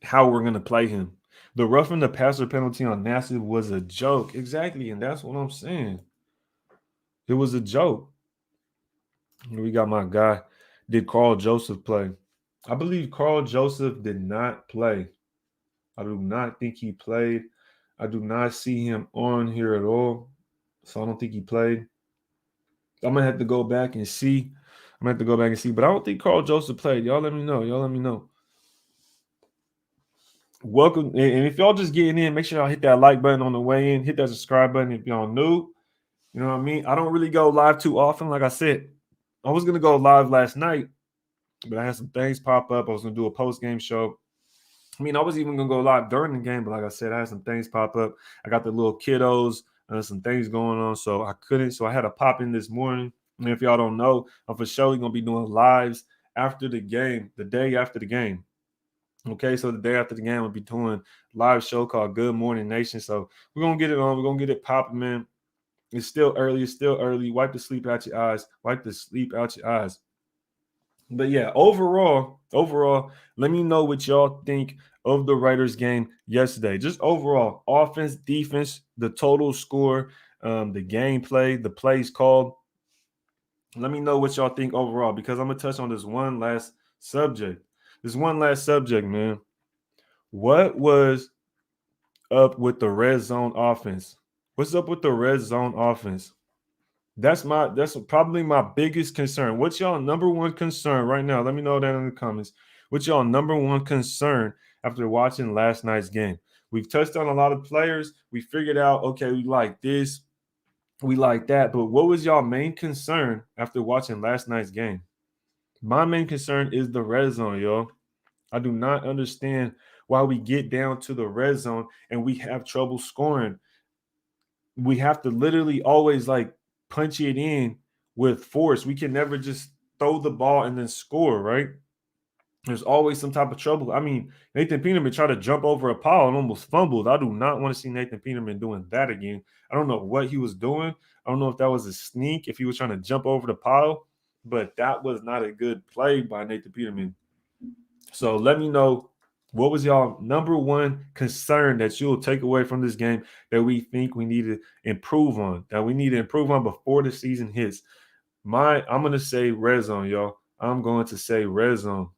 how we're going to play him. The roughing the passer penalty on Nassib was a joke. Exactly, and that's what I'm saying. It was a joke. We got my guy. Did Carl Joseph play? I believe Carl Joseph did not play. I do not think he played. I do not see him on here at all. So I don't think he played. I'm going to have to go back and see. But I don't think Carl Joseph played. Y'all let me know. Welcome. And if y'all just getting in, make sure y'all hit that like button on the way in. Hit that subscribe button if y'all new. You know what I mean? I don't really go live too often. Like I said, I was going to go live last night, but I had some things pop up. I was going to do a post-game show. I was even going to go live during the game, but like I said, I had some things pop up. I got the little kiddos, some things going on, so I couldn't. So I had to pop in this morning. And if y'all don't know, I'm for sure going to be doing lives after the game, the day after the game. Okay, so the day after the game, we'll be doing a live show called Good Morning Nation. So we're going to get it on. We're going to get it popping, man. It's still early. Wipe the sleep out your eyes. But yeah, overall, let me know what y'all think of the Raiders game yesterday. Just overall, offense, defense, the total score, the gameplay, the plays called. Let me know what y'all think overall, because I'm going to touch on this one last subject. Man. What was up with the red zone offense? What's up with the red zone offense? That's probably my biggest concern. What's y'all number one concern right now? Let me know that in the comments. What's y'all number one concern after watching last night's game? We've touched on a lot of players. We figured out, okay, we like this, we like that. But what was y'all main concern after watching last night's game? My main concern is the red zone, y'all. I do not understand why we get down to the red zone and we have trouble scoring. We have to literally always punch it in with force. We can never just throw the ball and then score, right? There's always some type of trouble. Nathan Peterman tried to jump over a pile and almost fumbled. I do not want to see Nathan Peterman doing that again. I don't know what he was doing. I don't know if that was a sneak, if he was trying to jump over the pile, but that was not a good play by Nathan Peterman. So let me know What was y'all number one concern that you'll take away from this game that we think we need to improve on, that we need to improve on before the season hits? I'm gonna say red zone, y'all. I'm going to say red zone.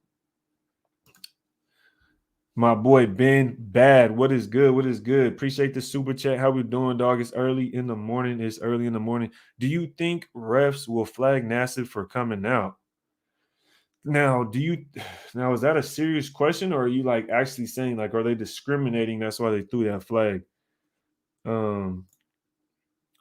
My boy Ben Bad, what is good? What is good? Appreciate the super chat. How we doing, dog? It's early in the morning. It's early in the morning. Do you think refs will flag Nassib for coming out? Now, now is that a serious question, or are you like actually saying like are they discriminating? That's why they threw that flag. Um,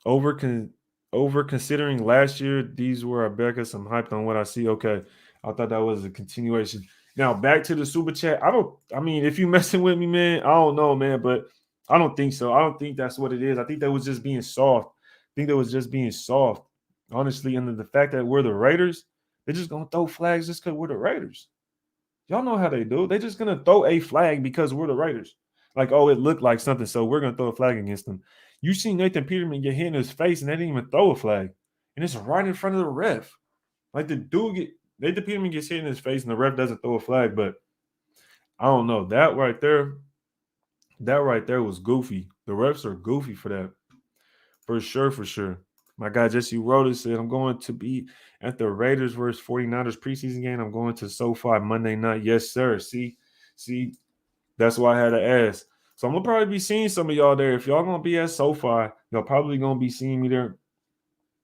over con over considering last year, these were our backups. I'm hyped on what I see. Okay, I thought that was a continuation. Now back to the super chat. I mean, if you messing with me, man, I don't know, man, but I don't think so. I don't think that's what it is. I think that was just being soft. I think that was just being soft, honestly. And the fact that we're the Raiders, they're just gonna throw flags just because we're the Raiders. Y'all know how they do. They're just gonna throw a flag because we're the Raiders. Like, oh, it looked like something, so we're gonna throw a flag against them. You see Nathan Peterman get hit in his face, and they didn't even throw a flag, and it's right in front of the ref. Like the dude Nathan Peterman gets hit in his face, and the ref doesn't throw a flag. But I don't know that right there was goofy. The refs are goofy for that, for sure, for sure. My guy Jesse Rodas said, I'm going to be at the Raiders versus 49ers preseason game. I'm going to SoFi Monday night. Yes, sir. See, that's why I had to ask. So I'm gonna probably be seeing some of y'all there. If y'all gonna be at SoFi, y'all probably gonna be seeing me there.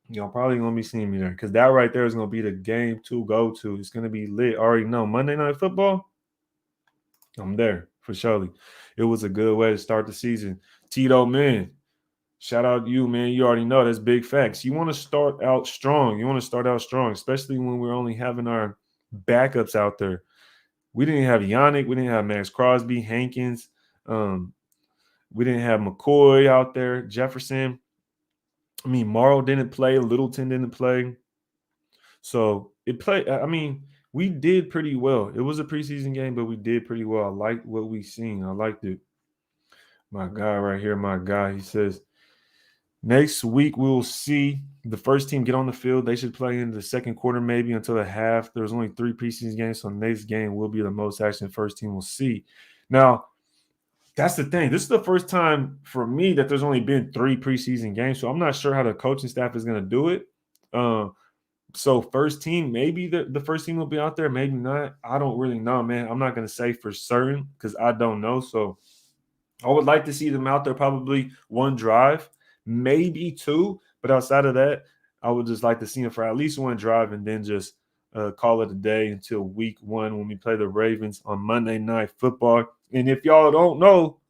Y'all probably gonna be seeing me there because that right there is gonna be the game to go to. It's gonna be lit. I already know Monday Night Football. I'm there for surely. It was a good way to start the season. Tito, man, shout out to you, man. You already know that's big facts. You want to start out strong. You want to start out strong, especially when we're only having our backups out there. We didn't have Yannick. We didn't have Max Crosby, Hankins. We didn't have McCoy out there, Jefferson. I mean, Morrow didn't play. Littleton didn't play. So it played. I mean, we did pretty well. It was a preseason game, but we did pretty well. I liked what we seen. I liked it. My guy right here, my guy. He says next week we'll see the first team get on the field. They should play in the second quarter, maybe until the half. There's only 3 preseason games, so next game will be the most action first team will see. Now, that's the thing. This is the first time for me that there's only been 3 preseason games, so I'm not sure how the coaching staff is going to do it. So first team, maybe the first team will be out there, maybe not. I don't really know, man. I'm not going to say for certain because I don't know. So I would like to see them out there probably 1 drive, maybe 2. But outside of that, I would just like to see them for at least 1 drive and then just call it a day until week 1 when we play the Ravens on Monday Night Football. And if y'all don't know,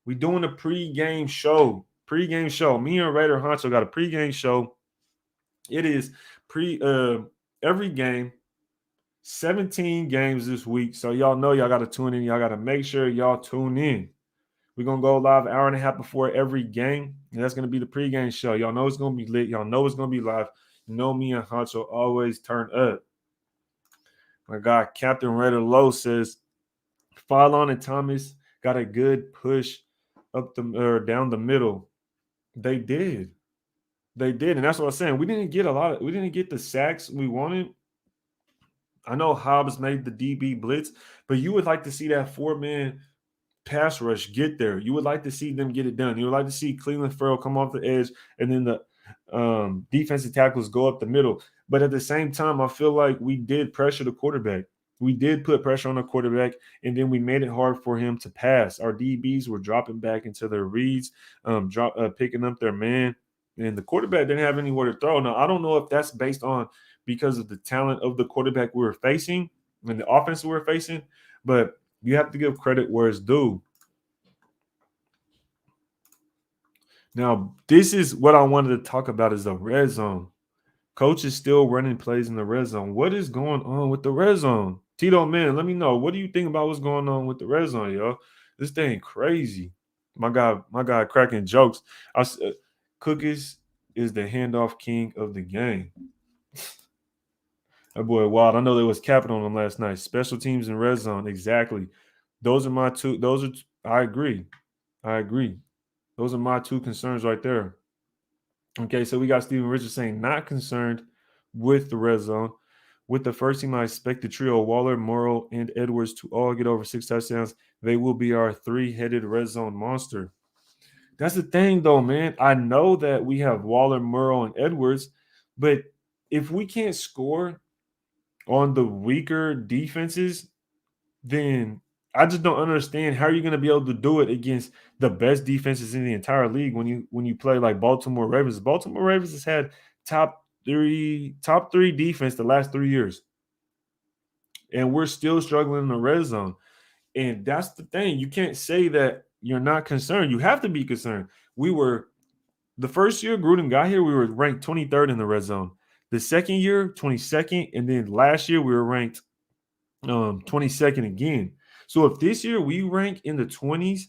we doing a pregame show. Pregame show. Me and Raider Honcho got a pregame show. It is every game, 17 games this week. So y'all know y'all got to tune in. Y'all got to make sure y'all tune in. We're going to go live an hour and a half before every game. And that's going to be the pregame show. Y'all know it's going to be lit. Y'all know it's going to be live. You know me and Honcho always turn up. My guy, Captain Raider Low says, Phylon and Thomas got a good push up the or down the middle. They did. They did. And that's what I was saying. We didn't get the sacks we wanted. I know Hobbs made the DB blitz, but you would like to see that 4-man pass rush get there. You would like to see them get it done. You would like to see Clelin Ferrell come off the edge and then the defensive tackles go up the middle. But at the same time, I feel like we did pressure the quarterback. We did put pressure on the quarterback, and then we made it hard for him to pass. Our DBs were dropping back into their reads, picking up their man, and the quarterback didn't have anywhere to throw. Now, I don't know if that's based on because of the talent of the quarterback we were facing and the offense we were facing, but you have to give credit where it's due. Now, this is what I wanted to talk about is the red zone. Coach is still running plays in the red zone. What is going on with the red zone? Tito, man, let me know. What do you think about what's going on with the red zone, yo? This thing crazy. My guy cracking jokes. Cookies is the handoff king of the game. That boy wild. I know they was capping on him last night. Special teams and red zone. Exactly. Those are my two. I agree. I agree. Those are my 2 concerns right there. Okay, so we got Steven Richards saying not concerned with the red zone. With the first team, I expect the trio Waller, Morrow, and Edwards to all get over 6 touchdowns. They will be our three-headed red zone monster. That's the thing, though, man. I know that we have Waller, Morrow, and Edwards, but if we can't score on the weaker defenses, then I just don't understand how you're going to be able to do it against the best defenses in the entire league when you play like Baltimore Ravens. Baltimore Ravens has had top three defense the last 3 years, and we're still struggling in the red zone. And that's the thing. You can't say that you're not concerned. You have to be concerned. We were the first year Gruden got here, we were ranked 23rd in the red zone. The second year, 22nd, and then last year we were ranked 22nd again. So if this year we rank in the 20s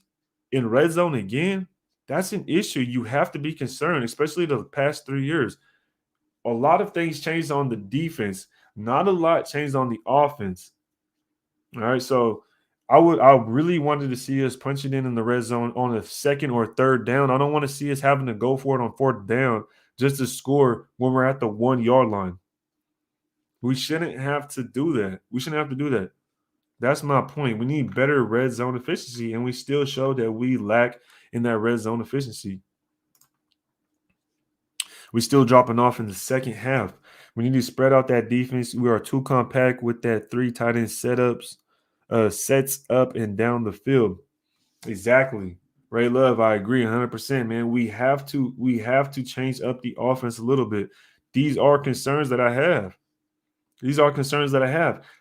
in red zone again, that's an issue. You have to be concerned, especially the past 3 years. A lot of things changed on the defense. Not a lot changed on the offense. All right, so I really wanted to see us punching in the red zone on a second or third down. I don't want to see us having to go for it on fourth down just to score when we're at the 1 yard line. We shouldn't have to do that. We shouldn't have to do that. That's my point. We need better red zone efficiency, and we still show that we lack in that red zone efficiency. We're still dropping off in the second half. We need to spread out that defense. We are too compact with that 3 tight end setups, sets up and down the field. Exactly. Ray Love, I agree 100%, man. We have to change up the offense a little bit. These are concerns that I have.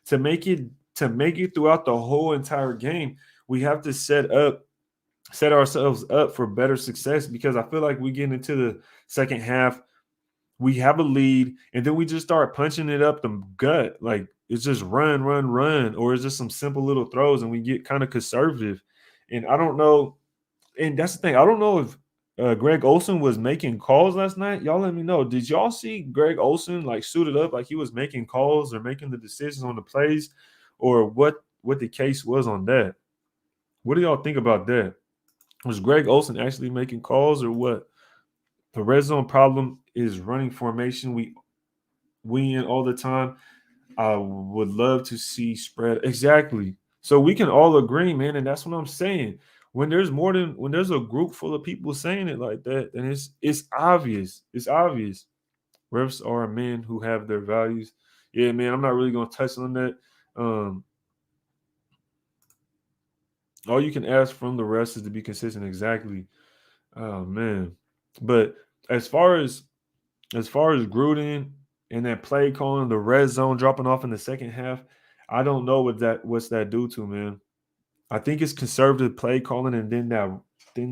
To make it throughout the whole entire game. We have to set ourselves up for better success, because I feel like we get into the second half, we have a lead, and then we just start punching it up the gut. Like it's just run, or it's just some simple little throws, and we get kind of conservative. And I don't know. And that's the thing. I don't know if Greg Olsen was making calls last night. Y'all let me know. Did y'all see Greg Olsen like suited up like he was making calls or making the decisions on the plays, or what the case was on that? What do y'all think about that? Was Greg Olsen actually making calls, or what? The red zone problem is running formation. We win all the time. I would love to see spread. Exactly. So we can all agree, man, and that's what I'm saying. When there's a group full of people saying it like that, then it's obvious. It's obvious. Refs are men who have their values. Yeah, man, I'm not really gonna touch on that. All you can ask from the refs is to be consistent. Exactly. Oh man. But as far as Gruden and that play calling, the red zone dropping off in the second half, I don't know what's that due to, man. I think it's conservative play calling, and then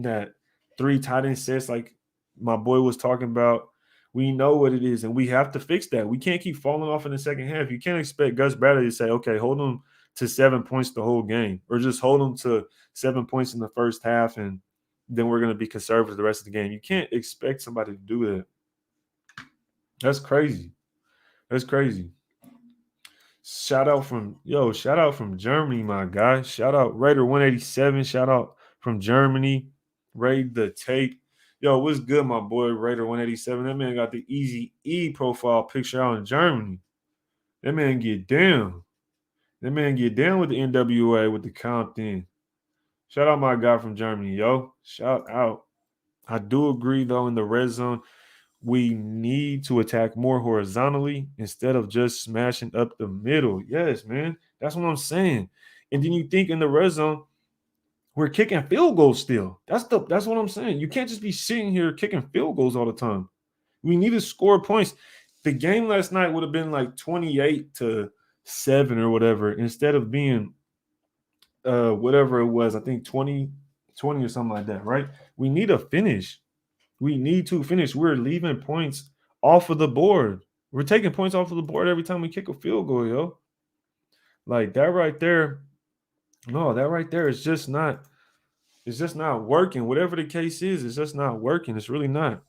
that 3 tight end sets like my boy was talking about. We know what it is, and we have to fix that. We can't keep falling off in the second half. You can't expect Gus Bradley to say, okay, hold them to 7 points the whole game, or just hold them to 7 points in the first half, and then we're going to be conservative the rest of the game. You can't expect somebody to do that. That's crazy. That's crazy. Shout out from Germany, my guy. Shout out Raider 187. Shout out from Germany. Raid the tape. Yo, what's good, my boy Raider 187? That man got the Easy E profile picture out in Germany. That man get down. That man get down with the NWA with the Compton. Shout out my guy from Germany, yo. Shout out. I do agree, though, in the red zone, we need to attack more horizontally instead of just smashing up the middle. Yes, man. That's what I'm saying. And then you think in the red zone, we're kicking field goals still. That's what I'm saying. You can't just be sitting here kicking field goals all the time. We need to score points. The game last night would have been like 28-7 or whatever, instead of being whatever it was, I think 20 or something like that, right? We need a finish. We need to finish. We're leaving points off of the board. We're taking points off of the board every time we kick a field goal, yo. Like that right there. No, that right there is just not. It's just not working. Whatever the case is, it's just not working. It's really not.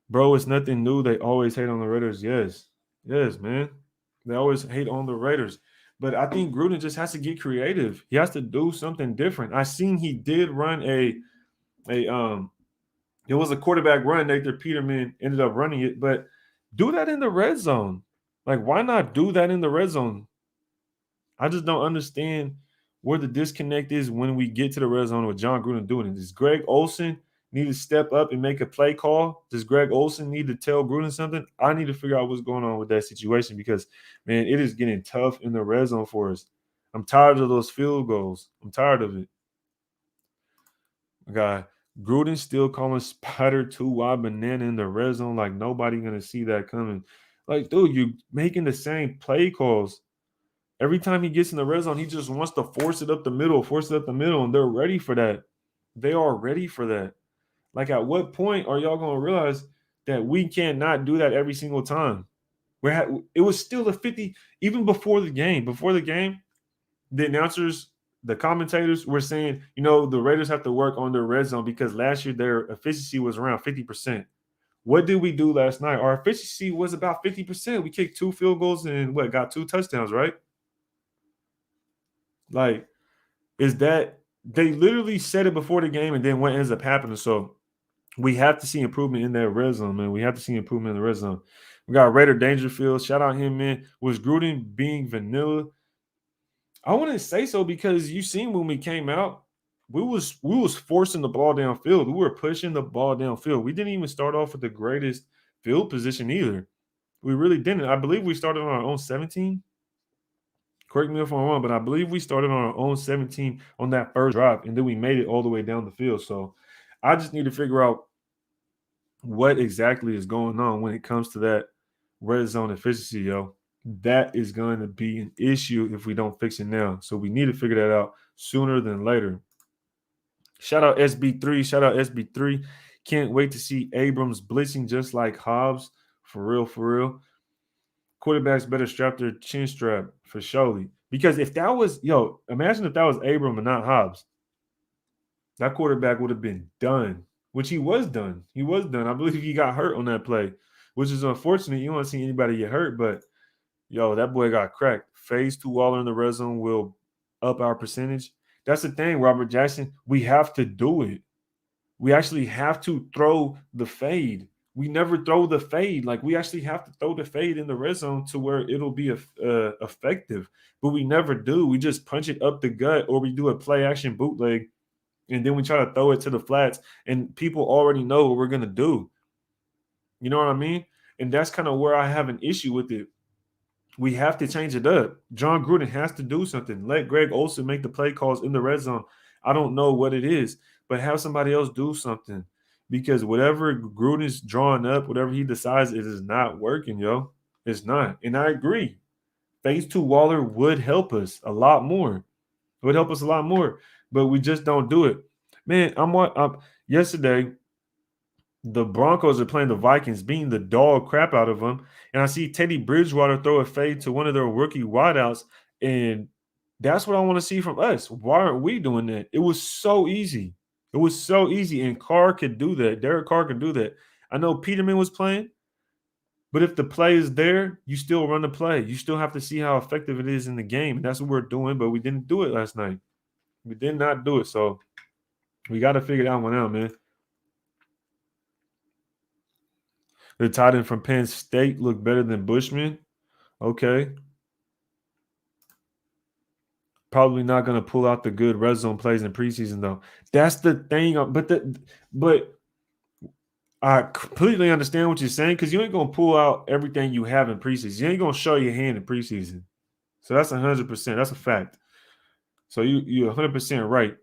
Bro, it's nothing new. They always hate on the Raiders. Yes. Yes, man. They always hate on the Raiders. But I think Gruden just has to get creative. He has to do something different. I seen he did run it was a quarterback run. Nathan Peterman ended up running it, but do that in the red zone. Like, why not do that in the red zone? I just don't understand where the disconnect is when we get to the red zone with John Gruden doing it. Does Greg Olsen need to step up and make a play call? Does Greg Olsen need to tell Gruden something? I need to figure out what's going on with that situation because, man, it is getting tough in the red zone for us. I'm tired of those field goals. I'm tired of it. Guy, Gruden still calling Spider 2 wide banana in the red zone like nobody gonna see that coming. Like, dude, you making the same play calls. Every time he gets in the red zone, he just wants to force it up the middle, and they're ready for that. They are ready for that. Like, at what point are y'all gonna realize that we can't not do that every single time? It was still a 50, even before the game. Before the game, the announcers, the commentators were saying, the Raiders have to work on their red zone because last year their efficiency was around 50%. What did we do last night? Our efficiency was about 50%. We kicked 2 field goals and got 2 touchdowns, right? Like, is that they literally said it before the game and then what ends up happening. So we have to see improvement in that red zone, man. We have to see improvement in the red zone. We got Raider Dangerfield. Shout out him, man. Was Gruden being vanilla? I wouldn't say so because you seen when we came out, we was forcing the ball downfield. We were pushing the ball downfield. We didn't even start off with the greatest field position either. We really didn't. I believe we started on our own 17. Correct me if I'm wrong, but I believe we started on our own 17 on that first drive, and then we made it all the way down the field. So I just need to figure out what exactly is going on when it comes to that red zone efficiency, yo. That is going to be an issue if we don't fix it now. So we need to figure that out sooner than later. Shout out SB3. Shout out SB3. Can't wait to see Abrams blitzing just like Hobbs. For real, for real. Quarterbacks better strap their chin strap for surely. Because if that was, imagine if that was Abram and not Hobbs. That quarterback would have been done, which he was done. He was done. I believe he got hurt on that play, which is unfortunate. You don't see anybody get hurt, but that boy got cracked. Phase 2 Waller in the red zone will up our percentage. That's the thing, Robert Jackson. We have to do it. We actually have to throw the fade. We never throw the fade. Like, we actually have to throw the fade in the red zone to where it'll be effective. But we never do. We just punch it up the gut, or we do a play action bootleg, and then we try to throw it to the flats, and people already know what we're going to do. You know what I mean? And that's kind of where I have an issue with it. We have to change it up. John Gruden has to do something. Let Greg Olsen make the play calls in the red zone. I don't know what it is, but have somebody else do something, because whatever Gruden's drawing up, whatever he decides, it is not working, yo. It's not. And I agree. Phase 2 Waller would help us a lot more. It would help us a lot more, but we just don't do it. Man, yesterday, the Broncos are playing the Vikings, beating the dog crap out of them. And I see Teddy Bridgewater throw a fade to one of their rookie wideouts. And that's what I want to see from us. Why aren't we doing that? It was so easy. It was so easy. And Carr could do that. Derek Carr could do that. I know Peterman was playing, but if the play is there, you still run the play. You still have to see how effective it is in the game. And that's what we're doing, but we didn't do it last night. We did not do it. So we got to figure that one out, man. The tight end from Penn State looked better than Bushman. Okay. Probably not going to pull out the good red zone plays in preseason, though. That's the thing. But I completely understand what you're saying, because you ain't going to pull out everything you have in preseason. You ain't going to show your hand in preseason. So that's 100%. That's a fact. So you're 100% right.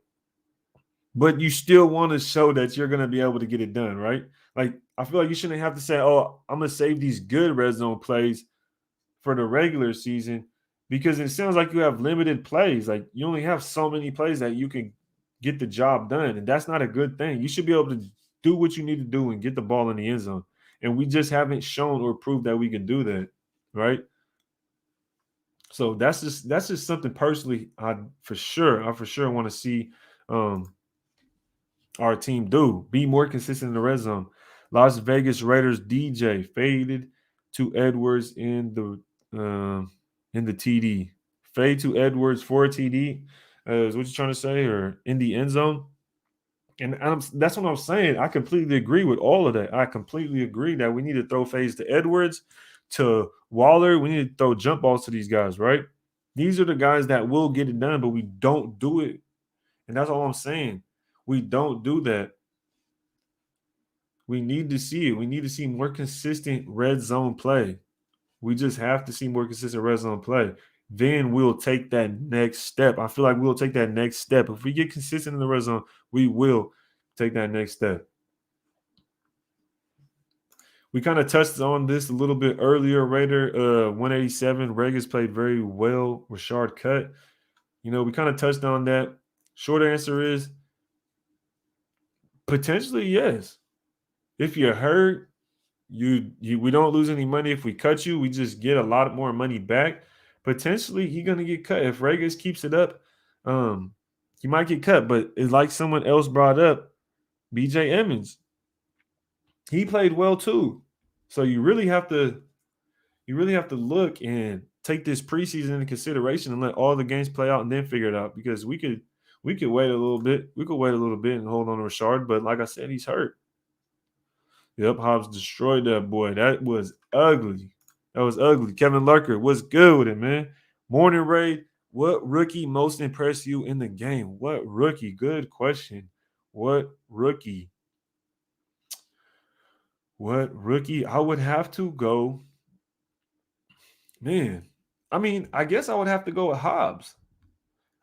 But you still want to show that you're going to be able to get it done, right? Like, I feel like you shouldn't have to say, oh, I'm going to save these good red zone plays for the regular season, because it sounds like you have limited plays. Like, you only have so many plays that you can get the job done, and that's not a good thing. You should be able to do what you need to do and get the ball in the end zone. And we just haven't shown or proved that we can do that, right? So that's just something personally I for sure want to see our team do. Be more consistent in the red zone. Las Vegas Raiders DJ faded to Edwards in the TD. Fade to Edwards for a TD. Is what you're trying to say, or in the end zone? And that's what I'm saying. I completely agree with all of that. I completely agree that we need to throw fades to Edwards, to Waller. We need to throw jump balls to these guys, right? These are the guys that will get it done, but we don't do it. And that's all I'm saying. We don't do that. We need to see it. We need to see more consistent red zone play. We just have to see more consistent red zone play. Then we'll take that next step. I feel like we'll take that next step. If we get consistent in the red zone, we will take that next step. We kind of touched on this a little bit earlier. Raider 187. Regis played very well. Rashard cut. We kind of touched on that. Short answer is potentially yes. If you're hurt, we don't lose any money if we cut you. We just get a lot more money back. Potentially, he's gonna get cut if Regis keeps it up. He might get cut, but it's like someone else brought up, B.J. Emmons. He played well too. So you really have to look and take this preseason into consideration and let all the games play out and then figure it out, because we could wait a little bit. We could wait a little bit and hold on to Rashard, but like I said, he's hurt. Yep, Hobbs destroyed that boy. That was ugly. Kevin Lurker, what's good with it, man? Morning Ray, what rookie most impressed you in the game? What rookie? Good question. What rookie? I would have to go. Man, I guess I would have to go with Hobbs.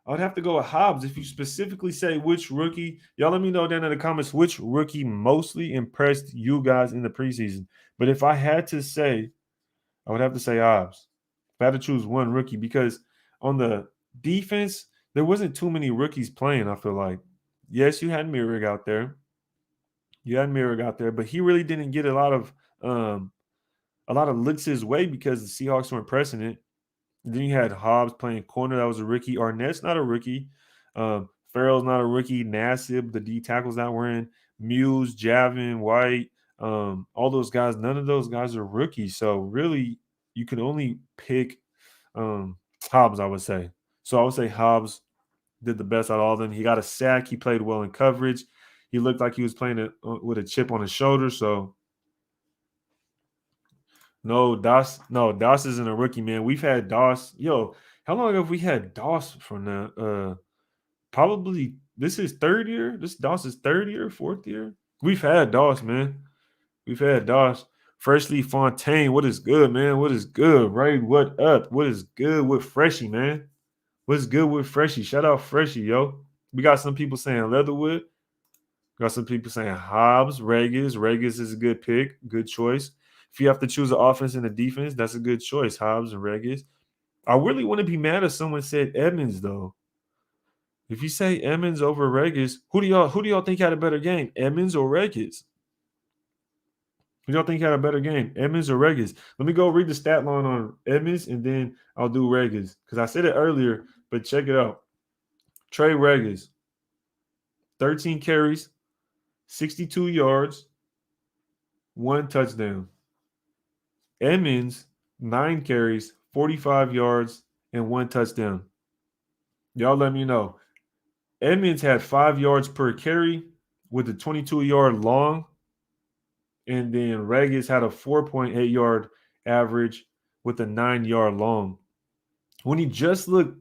If you specifically say which rookie, y'all let me know down in the comments which rookie mostly impressed you guys in the preseason. But if I had to say, I would have to say Hobbs. If I had to choose one rookie, because on the defense, there wasn't too many rookies playing, I feel like. Yes, you had Mirig out there. But he really didn't get a lot of looks his way because the Seahawks weren't pressing it. Then you had Hobbs playing corner. That was a rookie. Arnett's not a rookie. Ferrell's not a rookie. Nassib, the D tackles that were in. Muse, Javin, White, all those guys. None of those guys are rookies. So really, you can only pick Hobbs, I would say. So I would say Hobbs did the best out of all of them. He got a sack. He played well in coverage. He looked like he was playing with a chip on his shoulder. So no, Das isn't a rookie, man. We've had Doss. Yo, how long have we had Doss from now? Probably this is third year. This Doss is third year, fourth year. We've had Doss, man. We've had Doss. Freshly Fontaine, what is good, man? What is good, right? What up? What is good with Freshie, man? What's good with Freshie? Shout out Freshie, yo. We got some people saying Leatherwood. Got some people saying Hobbs, Regis. Regis is a good pick, good choice. If you have to choose an offense and a defense, that's a good choice, Hobbs and Regis. I really want to be mad if someone said Edmonds, though. If you say Edmonds over Regis, who do y'all think had a better game, Edmonds or Regis? Who do y'all think had a better game, Edmonds or Regis? Let me go read the stat line on Edmonds, and then I'll do Regis, because I said it earlier, but check it out. Trey Regis, 13 carries, 62 yards, 1 touchdown. Edmonds, 9 carries, 45 yards, and 1 touchdown. Y'all let me know. Edmonds had 5 yards per carry with a 22-yard long, and then Regis had a 4.8-yard average with a 9-yard long. When he just looked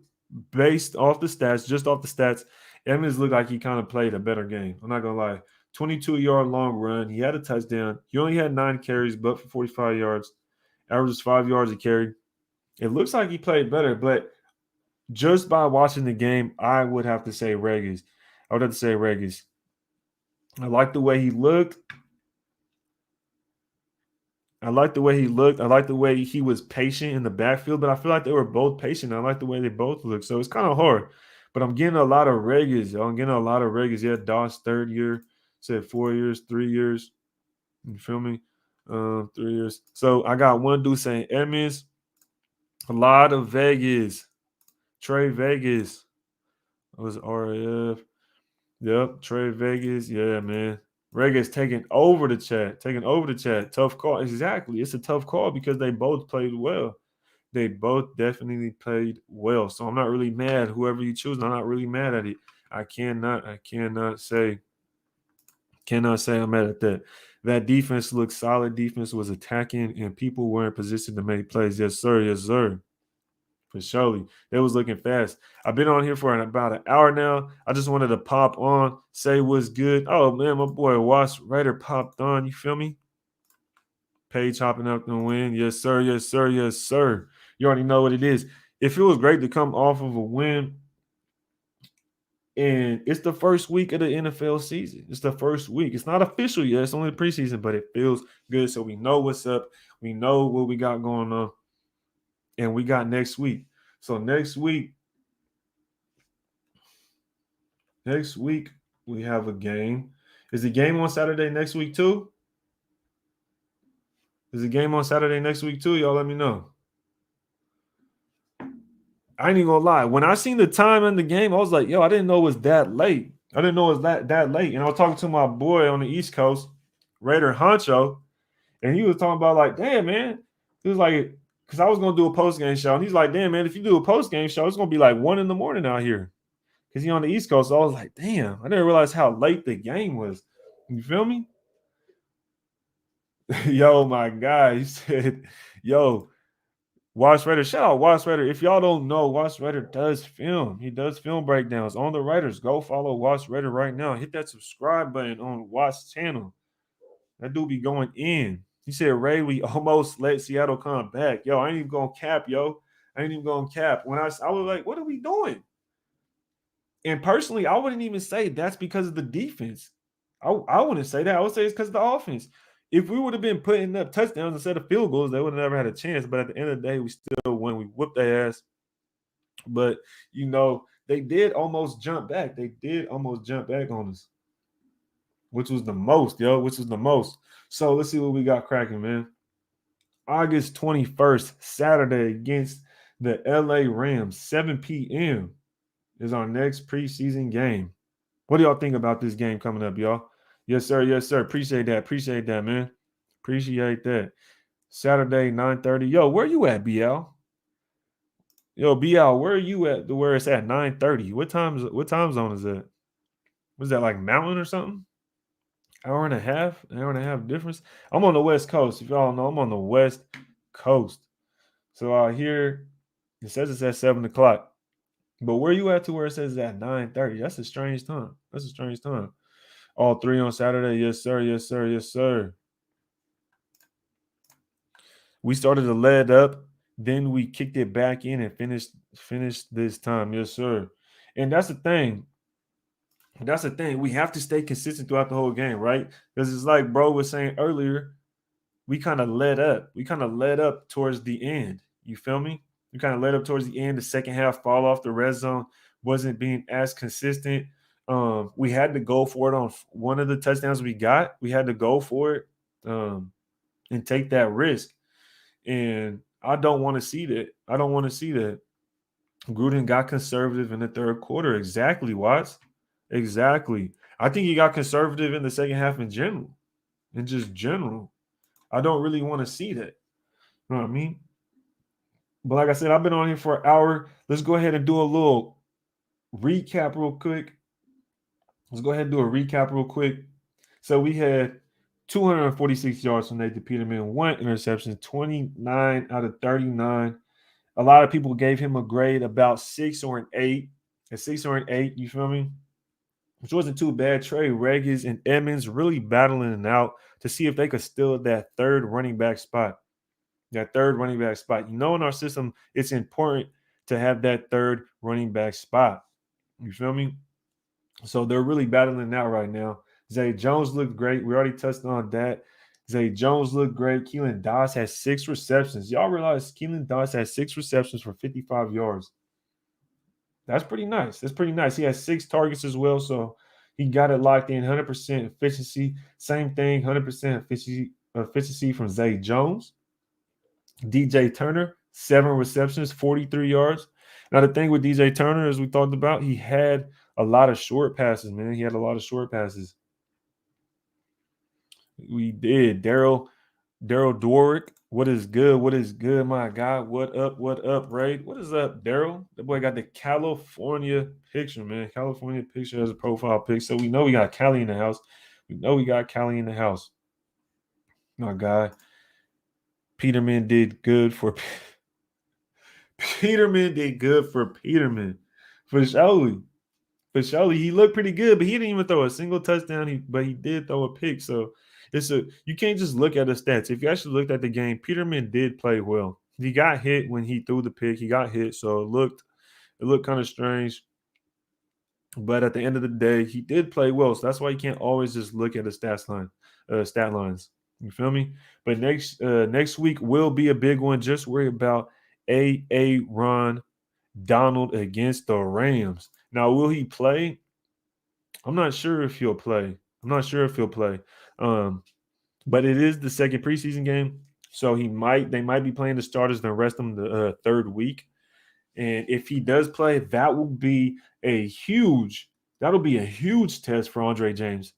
based off the stats, Edmonds looked like he kind of played a better game. I'm not going to lie. 22-yard long run. He had a touchdown. He only had 9 carries, but for 45 yards. Averages 5 yards a carry. It looks like he played better, but just by watching the game, I would have to say Regis. I like the way he looked. I like the way he was patient in the backfield, but I feel like they were both patient. I like the way they both looked. So it's kind of hard. But I'm getting a lot of Regis. Yeah, Doss, third year. Said 4 years, 3 years. You feel me? 3 years. So I got one dude saying Edmonds. A lot of Vegas. Trey Vegas. It was RAF. Yep, Trey Vegas. Yeah, man. Regis taking over the chat. Tough call. Exactly. It's a tough call because they both played well. They both definitely played well. So I'm not really mad. Whoever you choose, I'm not really mad at it. I cannot say I'm mad at that. That defense looked solid. Defense was attacking, and people were in position to make plays. Yes, sir. Yes, sir. For surely. They was looking fast. I've been on here for about an hour now. I just wanted to pop on, say what's good. Oh, man, my boy Wash Raider popped on. You feel me? Page hopping up and win. Yes, sir. Yes, sir. Yes, sir. You already know what it is. It feels great to come off of a win. And it's the first week of the NFL season. It's the first week. It's not official yet. It's only the preseason, but it feels good. So we know what's up. We know what we got going on. And we got next week. So next week we have a game. Is the game on Saturday next week too? Is the game on Saturday next week too? Y'all let me know. I ain't even gonna lie. When I seen the time in the game, I was like, yo, I didn't know it was that late. I didn't know it was that late. And I was talking to my boy on the East Coast, Raider Honcho, and he was talking about like, damn, man. He was like, because I was gonna do a post-game show. And he's like, damn, man, if you do a post-game show, it's gonna be like 1 a.m. out here. Because he on the East Coast. So I was like, damn, I didn't realize how late the game was. You feel me? Yo, my guy, he said, yo, Wash Raider, shout out Wash Raider. If y'all don't know, Wash Raider does film. He does film breakdowns on the Raiders. Go follow Wash Raider right now. Hit that subscribe button on Wash channel. That dude be going in. He said, Ray, we almost let Seattle come back. Yo, I ain't even going to cap, yo. I ain't even going to cap. When I was like, what are we doing? And personally, I wouldn't even say that's because of the defense. I wouldn't say that. I would say it's because of the offense. If we would have been putting up touchdowns instead of field goals, they would have never had a chance. But at the end of the day, we still won. We whooped their ass. But, they did almost jump back. They did almost jump back on us, which was the most, yo, which was the most. So let's see what we got cracking, man. August 21st, Saturday against the LA Rams, 7 p.m. is our next preseason game. What do y'all think about this game coming up, y'all? Yes, sir. Yes, sir. Appreciate that. Appreciate that, man. Appreciate that. Saturday, 9:30. Yo, where you at, BL? Yo, BL, where are you at? Where it's at 9:30. What time zone is that? Was that like mountain or something? Hour and a half difference. I'm on the West Coast. If y'all know, I'm on the West Coast. So out here, it says it's at 7 o'clock. But where you at to where it says it's at 9:30? That's a strange time. That's a strange time. All 3 on Saturday. Yes, sir. Yes, sir. Yes, sir. We started to lead up, then we kicked it back in and finished this time. Yes, sir. And that's the thing. That's the thing. We have to stay consistent throughout the whole game, right? Because it's like bro was saying earlier, we kind of led up. We kind of led up towards the end. You feel me? We kind of led up towards the end. The second half fall off. The red zone wasn't being as consistent. We had to go for it on one of the touchdowns we got. We had to go for it and take that risk. And I don't want to see that. I don't want to see that. Gruden got conservative in the third quarter. Exactly, Watts. Exactly. I think he got conservative in the second half in general. In just general. I don't really want to see that. You know what I mean? But like I said, I've been on here for an hour. Let's go ahead and do a little recap real quick. So we had 246 yards from Nathan Peterman, 1 interception, 29 out of 39. A lot of people gave him a grade about 6 or an 8. A 6 or an 8, you feel me? Which wasn't too bad. Trey Regis and Edmonds really battling it out to see if they could steal that third running back spot. In our system, it's important to have that third running back spot. You feel me? So they're really battling out right now. Zay Jones looked great. We already touched on that. Zay Jones looked great. Keelan Doss has 6 receptions. Y'all realize Keelan Doss has 6 receptions for 55 yards. That's pretty nice. He has 6 targets as well, so he got it locked in. 100% efficiency. Same thing, 100% efficiency from Zay Jones. DJ Turner, 7 receptions, 43 yards. Now, the thing with DJ Turner, as we talked about, he had a lot of short passes, man. We did. Daryl Dworick, what is good, my guy? What up, Ray? What is up, Daryl? That boy got the California picture, man. California picture as a profile pic. So we know we got Cali in the house. My guy, Peterman did good for Peterman did good for Peterman. For surely. For surely he looked pretty good, but he didn't even throw a single touchdown. But he did throw a pick. So you can't just look at the stats. If you actually looked at the game, Peterman did play well. He got hit when he threw the pick. He got hit, so it looked kind of strange. But at the end of the day, he did play well. So that's why you can't always just look at the stat lines. You feel me? But next week will be a big one. Just worry about Ron Donald against the Rams. Now, will he play? I'm not sure if he'll play. I'm not sure if he'll play. Um, but it is the second preseason game, so they might be playing the starters and rest them the third week. And if he does play, that'll be a huge test for Andre James.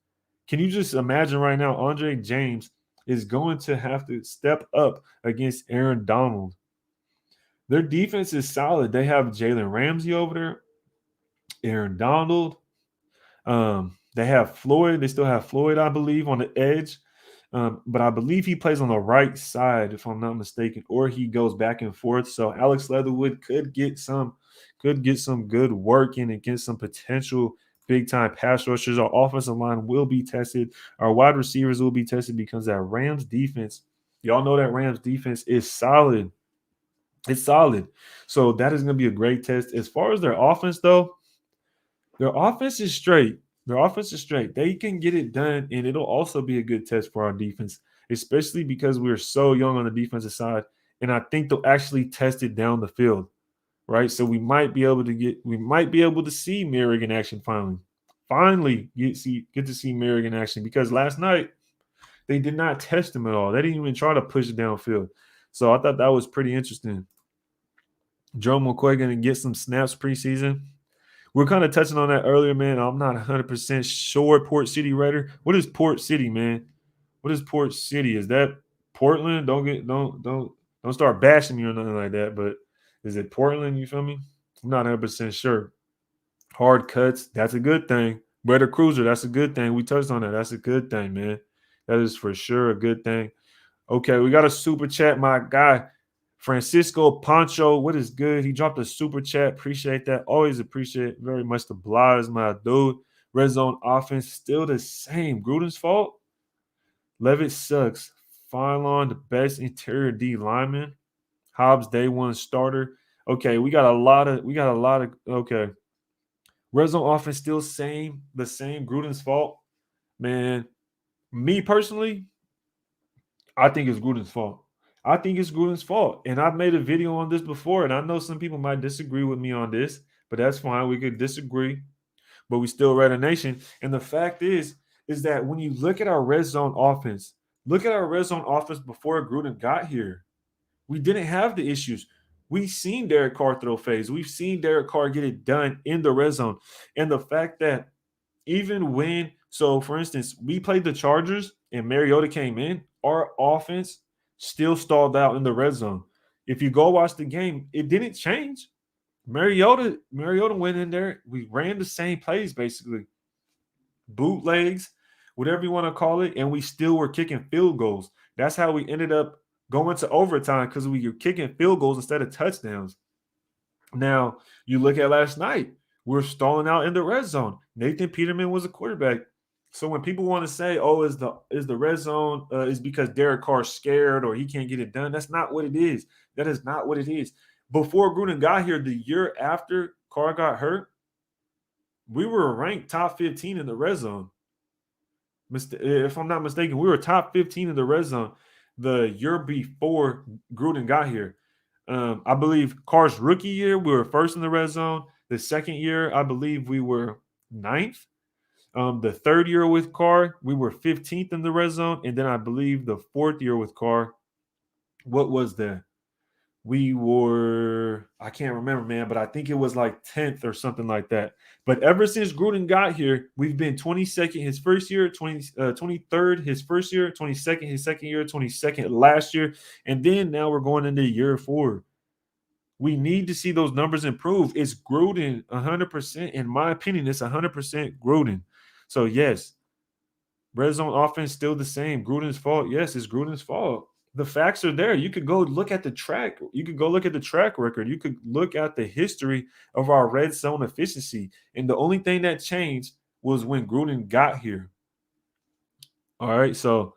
Can you just imagine right now, Andre James is going to have to step up against Aaron Donald. Their defense is solid. They have Jalen Ramsey over there, Aaron Donald. They have Floyd. They still have Floyd, I believe, on the edge. But I believe he plays on the right side, if I'm not mistaken, or he goes back and forth. So Alex Leatherwood could get some good work in against some potential big time pass rushers. Our offensive line will be tested. Our wide receivers will be tested because that Rams defense, y'all know that Rams defense is solid. It's solid. So that is going to be a great test. As far as their offense, though, their offense is straight. Their offense is straight. They can get it done, and it'll also be a good test for our defense, especially because we're so young on the defensive side. And I think they'll actually test it down the field, right? So we might be able to see Merrick in action finally. Finally, get to see Merrick in action because last night they did not test him at all. They didn't even try to push it downfield. So I thought that was pretty interesting. Joe McCoy going to get some snaps preseason. We're kind of touching on that earlier, man. I'm not 100% sure. Port City Raider. What is Port City, man? What is Port City? Is that Portland? Don't start bashing me or nothing like that. But is it Portland? You feel me? I'm not 100% sure. Hard cuts. That's a good thing. Better cruiser. That's a good thing. We touched on that. That's a good thing, man. That is for sure a good thing. Okay, we got a super chat, my guy. Francisco Pancho, what is good? He dropped a super chat. Appreciate that. Always appreciate very much the oblige, my dude. Red zone offense still the same. Gruden's fault. Levitt sucks. Phylon, the best interior D lineman. Hobbs, day one starter. Okay, we got a lot of okay. Red zone offense still the same. Gruden's fault. Man, me personally, I think it's Gruden's fault. I think it's Gruden's fault. And I've made a video on this before, and I know some people might disagree with me on this, but that's fine. We could disagree, but we still Raider Nation. And the fact is that when you look at our red zone offense, before Gruden got here. We didn't have the issues. We've seen Derek Carr throw phase. We've seen Derek Carr get it done in the red zone. And the fact that for instance, we played the Chargers and Mariota came in, our offense still stalled out in the red zone. If you go watch the game, it didn't change. Mariota went in there. We ran the same plays basically, bootlegs, whatever you want to call it, and we still were kicking field goals. That's how we ended up going to overtime because we were kicking field goals instead of touchdowns. Now, you look at last night, we're stalling out in the red zone. Nathan Peterman was a quarterback. So when people want to say, "Oh, is the red zone is because Derek Carr's scared or he can't get it done?" That's not what it is. That is not what it is. Before Gruden got here, the year after Carr got hurt, we were ranked top 15 in the red zone. If I'm not mistaken, we were top 15 in the red zone the year before Gruden got here. I believe Carr's rookie year, we were first in the red zone. The second year, I believe we were ninth. The third year with Carr, we were 15th in the red zone. And then I believe the fourth year with Carr, what was that? We were, I can't remember, man, but I think it was like 10th or something like that. But ever since Gruden got here, we've been 22nd his first year, 23rd his first year, 22nd his second year, 22nd last year. And then now we're going into year 4. We need to see those numbers improve. It's Gruden 100%. In my opinion, it's 100% Gruden. So, yes, Red zone offense still the same. Gruden's fault. Yes, it's Gruden's fault. The facts are there. You could go look at the track. You could go look at the track record. You could look at the history of our red zone efficiency. And the only thing that changed was when Gruden got here. All right. So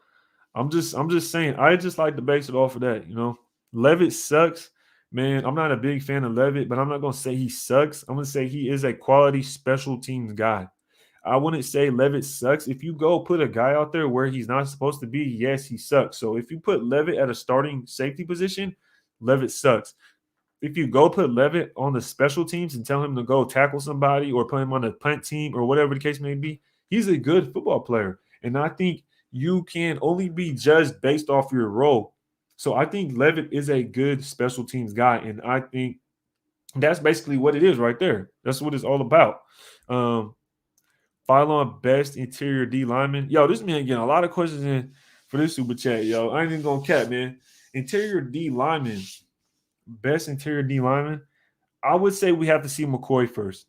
I'm just saying, I just like to base it off of that. Levitt sucks. Man, I'm not a big fan of Levitt, but I'm not gonna say he sucks. I'm gonna say he is a quality special teams guy. I wouldn't say Levitt sucks. If you go put a guy out there where he's not supposed to be, yes, he sucks. So if you put Levitt at a starting safety position, Levitt sucks. If you go put Levitt on the special teams and tell him to go tackle somebody or put him on the punt team or whatever the case may be, he's a good football player. And I think you can only be judged based off your role. So I think Levitt is a good special teams guy. And I think that's basically what it is right there. That's what it's all about. Phylon best interior D lineman. Yo, this man getting a lot of questions in for this super chat, yo. I ain't even gonna cap, man. Interior D lineman. Best interior D lineman. I would say we have to see McCoy first.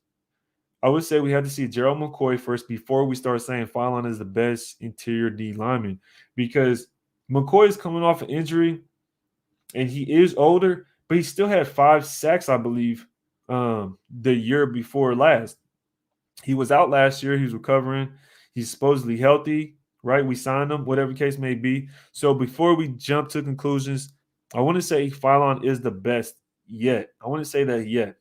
I would say we have to see Gerald McCoy first before we start saying Phylon is the best interior D lineman, because McCoy is coming off an injury and he is older, but he still had 5 sacks, I believe, the year before last. He was out last year. He was recovering. He's supposedly healthy, right? We signed him, whatever the case may be. So before we jump to conclusions, I want to say Phylon is the best yet. I want to say that yet.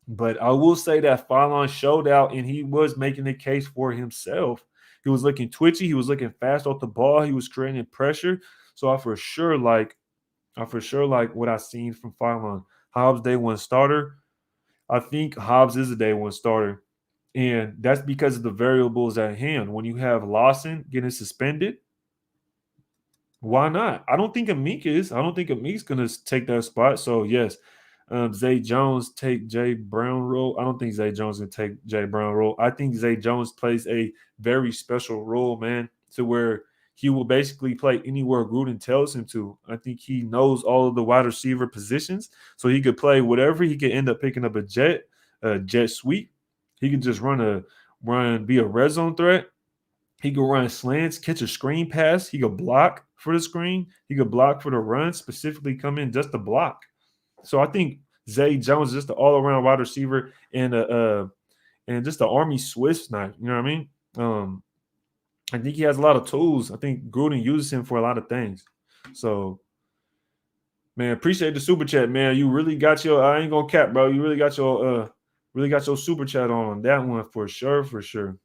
But I will say that Phylon showed out, and he was making the case for himself. He was looking twitchy. He was looking fast off the ball. He was creating pressure. So I for sure like what I seen from Phylon. Hobbs, day one starter. I think Hobbs is a day one starter. And that's because of the variables at hand. When you have Lawson getting suspended, why not? I don't think Amik is. I don't think Amik's going to take that spot. So, yes, Zay Jones take Jay Brown role. I don't think Zay Jones going to take Jay Brown role. I think Zay Jones plays a very special role, man, to where he will basically play anywhere Gruden tells him to. I think he knows all of the wide receiver positions, so he could play whatever. He could end up picking up a jet sweep. He could just be a red zone threat. He could run slants, catch a screen pass. He could block for the screen. He could block for the run, specifically come in just to block. So I think Zay Jones is just an all-around wide receiver and just an Army Swiss knife. You know what I mean? I think he has a lot of tools. I think Gruden uses him for a lot of things. So, man, appreciate the super chat, man. You really got I ain't gonna cap, bro. You really got your super chat on that one for sure, for sure.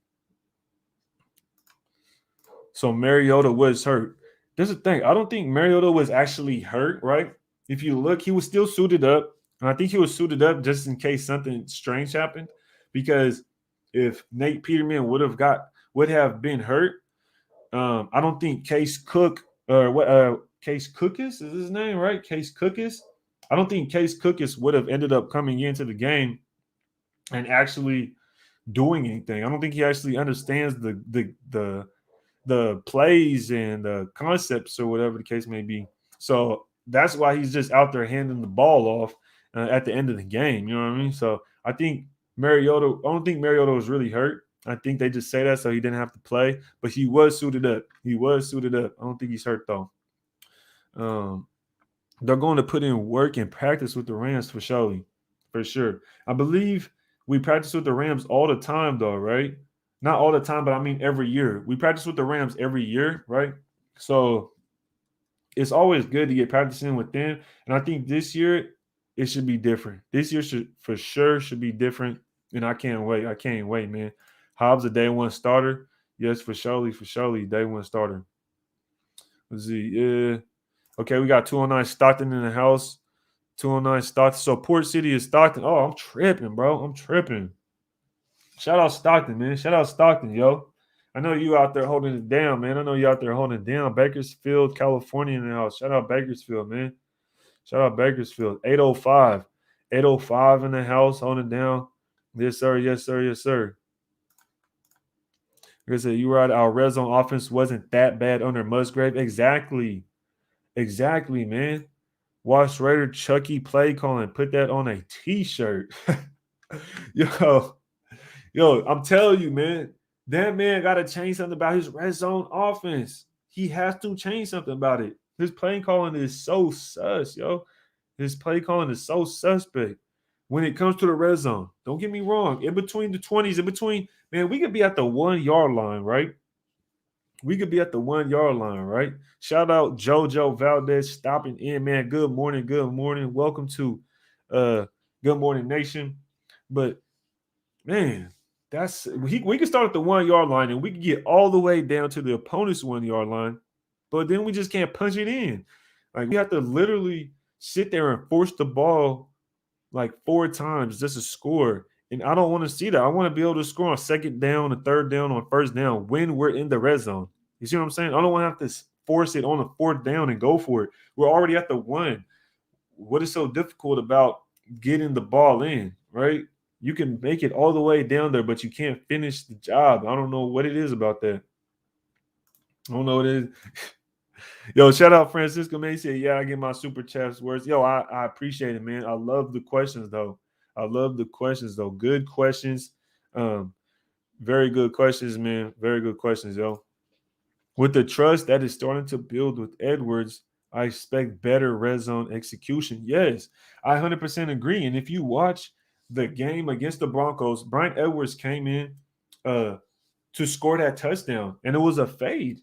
So Mariota was hurt. There's the thing. I don't think Mariota was actually hurt, right? If you look, he was still suited up. And I think he was suited up just in case something strange happened. Because if Nate Peterman would have been hurt, I don't think Case Cook or Case Cookis is his name, right? Case Cookis. I don't think Case Cookis would have ended up coming into the game and actually doing anything. I don't think he actually understands the plays and the concepts or whatever the case may be. So that's why he's just out there handing the ball off at the end of the game. You know what I mean? So I think I don't think Mariota was really hurt. I think they just say that so he didn't have to play, but he was suited up. I don't think he's hurt though. They're going to put in work and practice with the Rams for sure. I believe we practice with the Rams all the time though, right? Not all the time, but I mean every year. We practice with the Rams every year, right? So it's always good to get practicing with them. And I think this year it should be different. This year should be different. And I can't wait, man. Hobbs a day one starter. Yes, for surely, day one starter. Let's see. Okay, we got 209 Stockton in the house. 209 Stockton. So Port City is Stockton. Oh, I'm tripping, bro. I'm tripping. Shout out Stockton, man. Shout out Stockton, yo. I know you out there holding it down, man. I know you out there holding it down. Bakersfield, California in the house. Shout out Bakersfield, man. Shout out Bakersfield. 805. 805 in the house, holding it down. Yes, sir. Yes, sir. Yes, sir. Like I said, you right. Our red zone offense wasn't that bad under Musgrave. Exactly, man. Watch Raider Chucky play calling. Put that on a T-shirt. Yo, I'm telling you, man. That man got to change something about his red zone offense. He has to change something about it. His play calling is so sus, yo. His play calling is so suspect when it comes to the red zone. Don't get me wrong. In between the 20s, in between, man, we could be at the 1 yard line, right? We could be at the 1 yard line, right? Shout out JoJo Valdez stopping in, man. Good morning, good morning. Welcome to Good Morning Nation. But man, we can start at the 1 yard line and we can get all the way down to the opponent's 1 yard line, but then we just can't punch it in. Like we have to literally sit there and force the ball like 4 times just to score. And I don't want to see that. I want to be able to score on second down, a third down, on first down when we're in the red zone. You see what I'm saying? I don't want to have to force it on the fourth down and go for it. We're already at the 1. What is so difficult about getting the ball in, right? You can make it all the way down there, but you can't finish the job. I don't know what it is about that. I don't know what it is. Yo, shout out Francisco May said, yeah, I get my super chats words. Yo, I appreciate it, man. I love the questions, though. I love the questions, though. Good questions. Very good questions, man. Very good questions, yo. With the trust that is starting to build with Edwards, I expect better red zone execution. Yes, I 100% agree. And if you watch the game against the Broncos, Brian Edwards came in to score that touchdown, and it was a fade.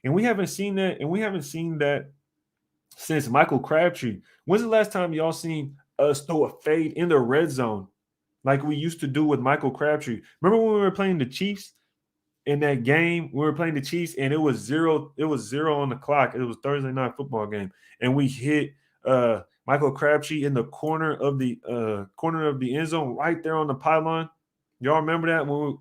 And we haven't seen that, since Michael Crabtree. When's the last time y'all seen us throw a fade in the red zone like we used to do with Michael Crabtree? Remember when we were playing the Chiefs? In that game, we were playing the Chiefs, and it was zero on the clock. It was Thursday night football game, and we hit Michael Crabtree in the corner of the end zone, right there on the pylon. Y'all remember that when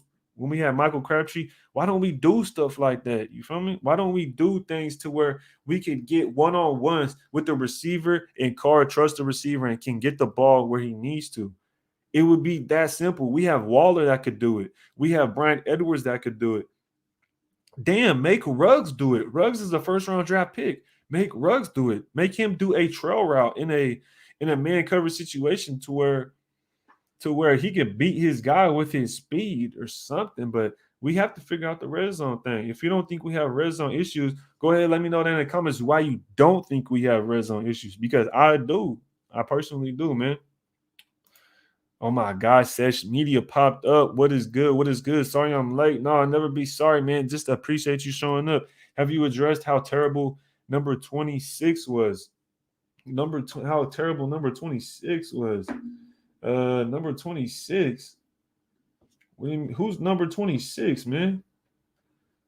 we had Michael Crabtree? Why don't we do stuff like that? You feel me? Why don't we do things to where we could get one-on-ones with the receiver and Carr trust the receiver and can get the ball where he needs to? It would be that simple. We have Waller that could do it. We have Brian Edwards that could do it. Damn, make Ruggs do it. Ruggs is a first-round draft pick. Make Ruggs do it. Make him do a trail route in a man coverage situation to where he can beat his guy with his speed or something. But we have to figure out the red zone thing. If you don't think we have red zone issues, go ahead and let me know down in the comments why you don't think we have red zone issues. Because I do. I personally do, man. Oh my God, Sesh Media popped up. What is good? What is good? Sorry I'm late. No, I'll never be sorry, man. Just appreciate you showing up. Have you addressed how terrible number 26 was? How terrible number 26 was? Number 26. Who's number 26, man?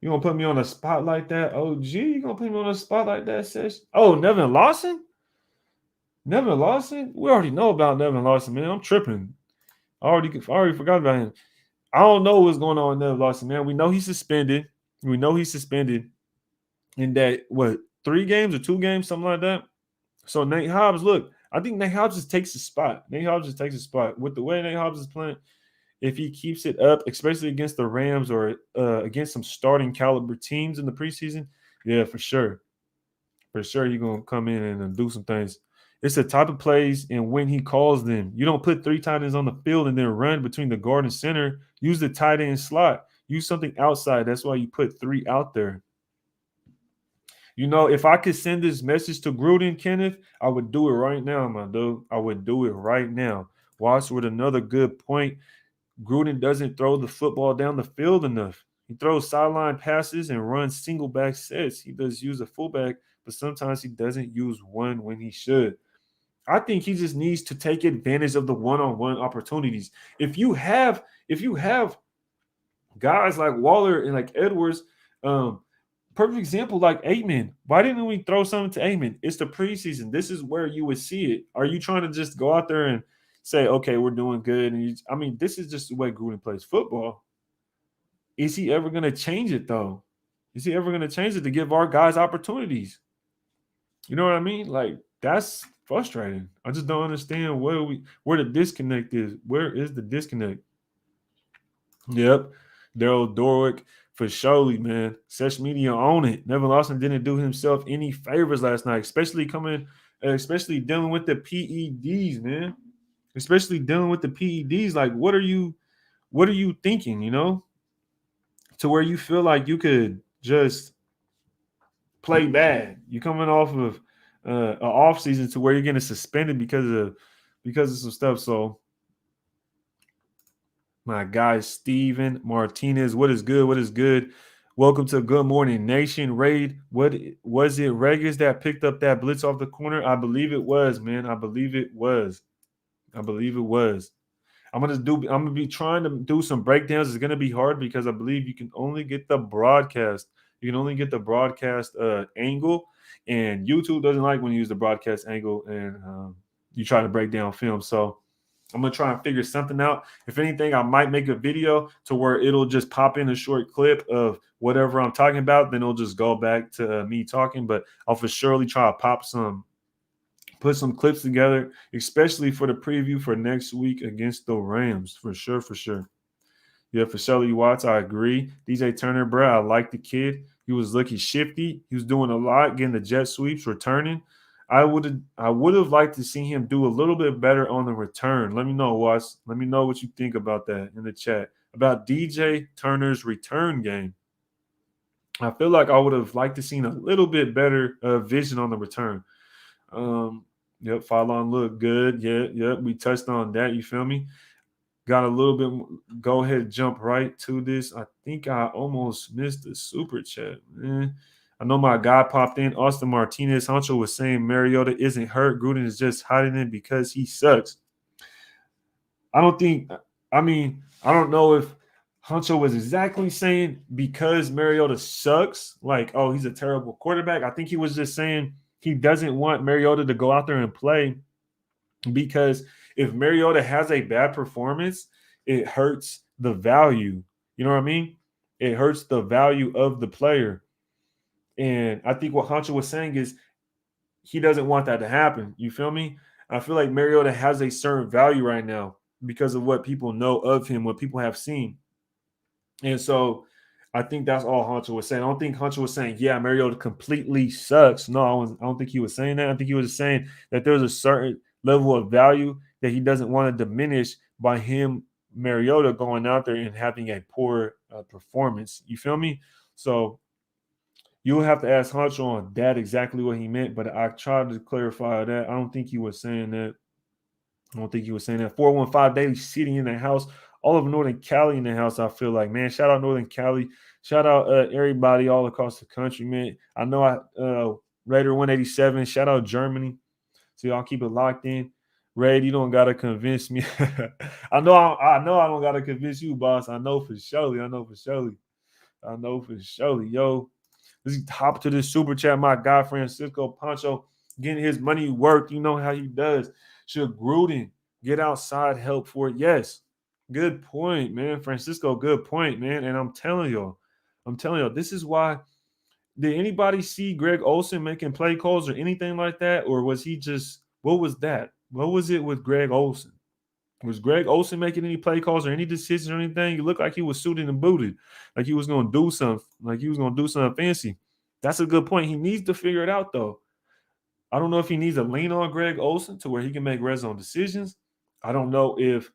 You gonna put me on a spot like that? OG, you gonna put me on a spot like that, Sesh? Oh, Nevin Lawson? Nevin Lawson? We already know about Nevin Lawson, man. I'm tripping. I already forgot about him. I don't know what's going on with Nevin Lawson, man. We know he's suspended. In that, 3 games or 2 games, something like that. So Nate Hobbs, look, I think Nate Hobbs just takes his spot. With the way Nate Hobbs is playing, if he keeps it up, especially against the Rams or against some starting caliber teams in the preseason, yeah, for sure. For sure, he's going to come in and do some things. It's the type of plays and when he calls them. You don't put 3 tight ends on the field and then run between the guard and center. Use the tight end slot. Use something outside. That's why you put 3 out there. You know, if I could send this message to Gruden, Kenneth, I would do it right now, my dude. I would do it right now. Watch with another good point. Gruden doesn't throw the football down the field enough. He throws sideline passes and runs single back sets. He does use a fullback, but sometimes he doesn't use one when he should. I think he just needs to take advantage of the one-on-one opportunities. If you have guys like Waller and like Edwards, perfect example like Aitman. Why didn't we throw something to Aitman? It's the preseason. This is where you would see it. Are you trying to just go out there and say, okay, we're doing good? And this is just the way Gruden plays football. Is he ever going to change it, though? Is he ever going to change it to give our guys opportunities? You know what I mean? Like, that's frustrating. I just don't understand where the disconnect is. Where is the disconnect? Yep. Daryl Dorwick for surely, man. Sesh Media on it. Nevin Lawson didn't do himself any favors last night, especially dealing with the PEDs, man. Especially dealing with the PEDs. Like, what are you thinking, you know? to where you feel like you could just play bad. You're coming off of an off season to where you're getting suspended because of some stuff. So my guy Steven Martinez, what is good? What is good? Welcome to Good Morning Nation. Raid, what was it? Regis that picked up that blitz off the corner? I believe it was, man. I believe it was. I believe it was. I'm gonna be trying to do some breakdowns. It's gonna be hard because I believe you can only get the broadcast. You can only get the broadcast angle, and YouTube doesn't like when you use the broadcast angle and you try to break down film. So I'm gonna try and figure something out. If anything, I might make a video to where it'll just pop in a short clip of whatever I'm talking about. Then it'll just go back to me talking. But I'll for surely try to put some clips together, especially for the preview for next week against the Rams. For sure, for sure. Yeah, for Shelly Watts, I agree. DJ Turner, bro, I like the kid. He was looking shifty. He was doing a lot, getting the jet sweeps, returning. I would have liked to see him do a little bit better on the return. Let me know, Watts. Let me know what you think about that in the chat. About DJ Turner's return game. I feel like I would have liked to seen a little bit better vision on the return. Yep, Fallon looked good. Yeah, we touched on that. You feel me? Got a little bit. Go ahead, jump right to this. I think I almost missed the super chat, man. I know my guy popped in. Austin Martinez Honcho was saying Mariota isn't hurt. Gruden is just hiding it because he sucks. I don't think. I mean, I don't know if Honcho was exactly saying because Mariota sucks, like, oh, he's a terrible quarterback. I think he was just saying he doesn't want Mariota to go out there and play because if Mariota has a bad performance, it hurts the value. You know what I mean? It hurts the value of the player. And I think what Hunter was saying is he doesn't want that to happen. You feel me? I feel like Mariota has a certain value right now because of what people know of him, what people have seen. And so I think that's all Hunter was saying. I don't think Hunter was saying, yeah, Mariota completely sucks. No, I don't think he was saying that. I think he was just saying that there's a certain level of value that he doesn't want to diminish by him, Mariota, going out there and having a poor performance. You feel me? So you'll have to ask Hunter on that exactly what he meant, but I tried to clarify that. I don't think he was saying that. I don't think he was saying that. 415 Daily City in the house. All of Northern Cali in the house, I feel like, man. Shout out Northern Cali. Shout out everybody all across the country, man. I know Raider 187. Shout out Germany. So y'all keep it locked in. Raid, you don't gotta convince me. I know I don't gotta convince you, boss. I know for surely. I know for surely. I know for surely. Yo, let's hop to this super chat. My guy Francisco Pancho getting his money worth. You know how he does. Should Gruden get outside help for it? Yes. Good point, man. Francisco, good point, man. And I'm telling y'all, this is why. Did anybody see Greg Olsen making play calls or anything like that? Or was he just, what was that? What was it with Greg Olsen? Was Greg Olsen making any play calls or any decisions or anything? He looked like he was suited and booted, like he was going to do something, fancy. That's a good point. He needs to figure it out, though. I don't know if he needs to lean on Greg Olsen to where he can make red zone decisions. I don't know if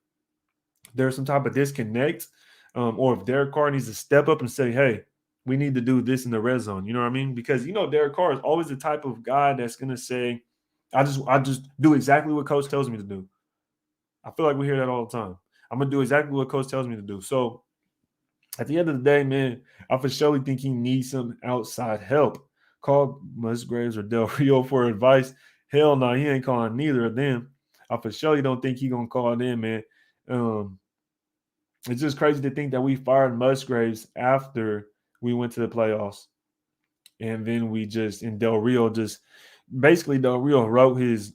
there's some type of disconnect or if Derek Carr needs to step up and say, hey, we need to do this in the red zone. You know what I mean? Because, Derek Carr is always the type of guy that's going to say, I just do exactly what coach tells me to do. I feel like we hear that all the time. I'm going to do exactly what coach tells me to do. So at the end of the day, man, I for surely think he needs some outside help. Call Musgraves or Del Rio for advice. Hell no, he ain't calling neither of them. I for surely don't think he going to call them, man. It's just crazy to think that we fired Musgraves after we went to the playoffs. And then Del Rio wrote his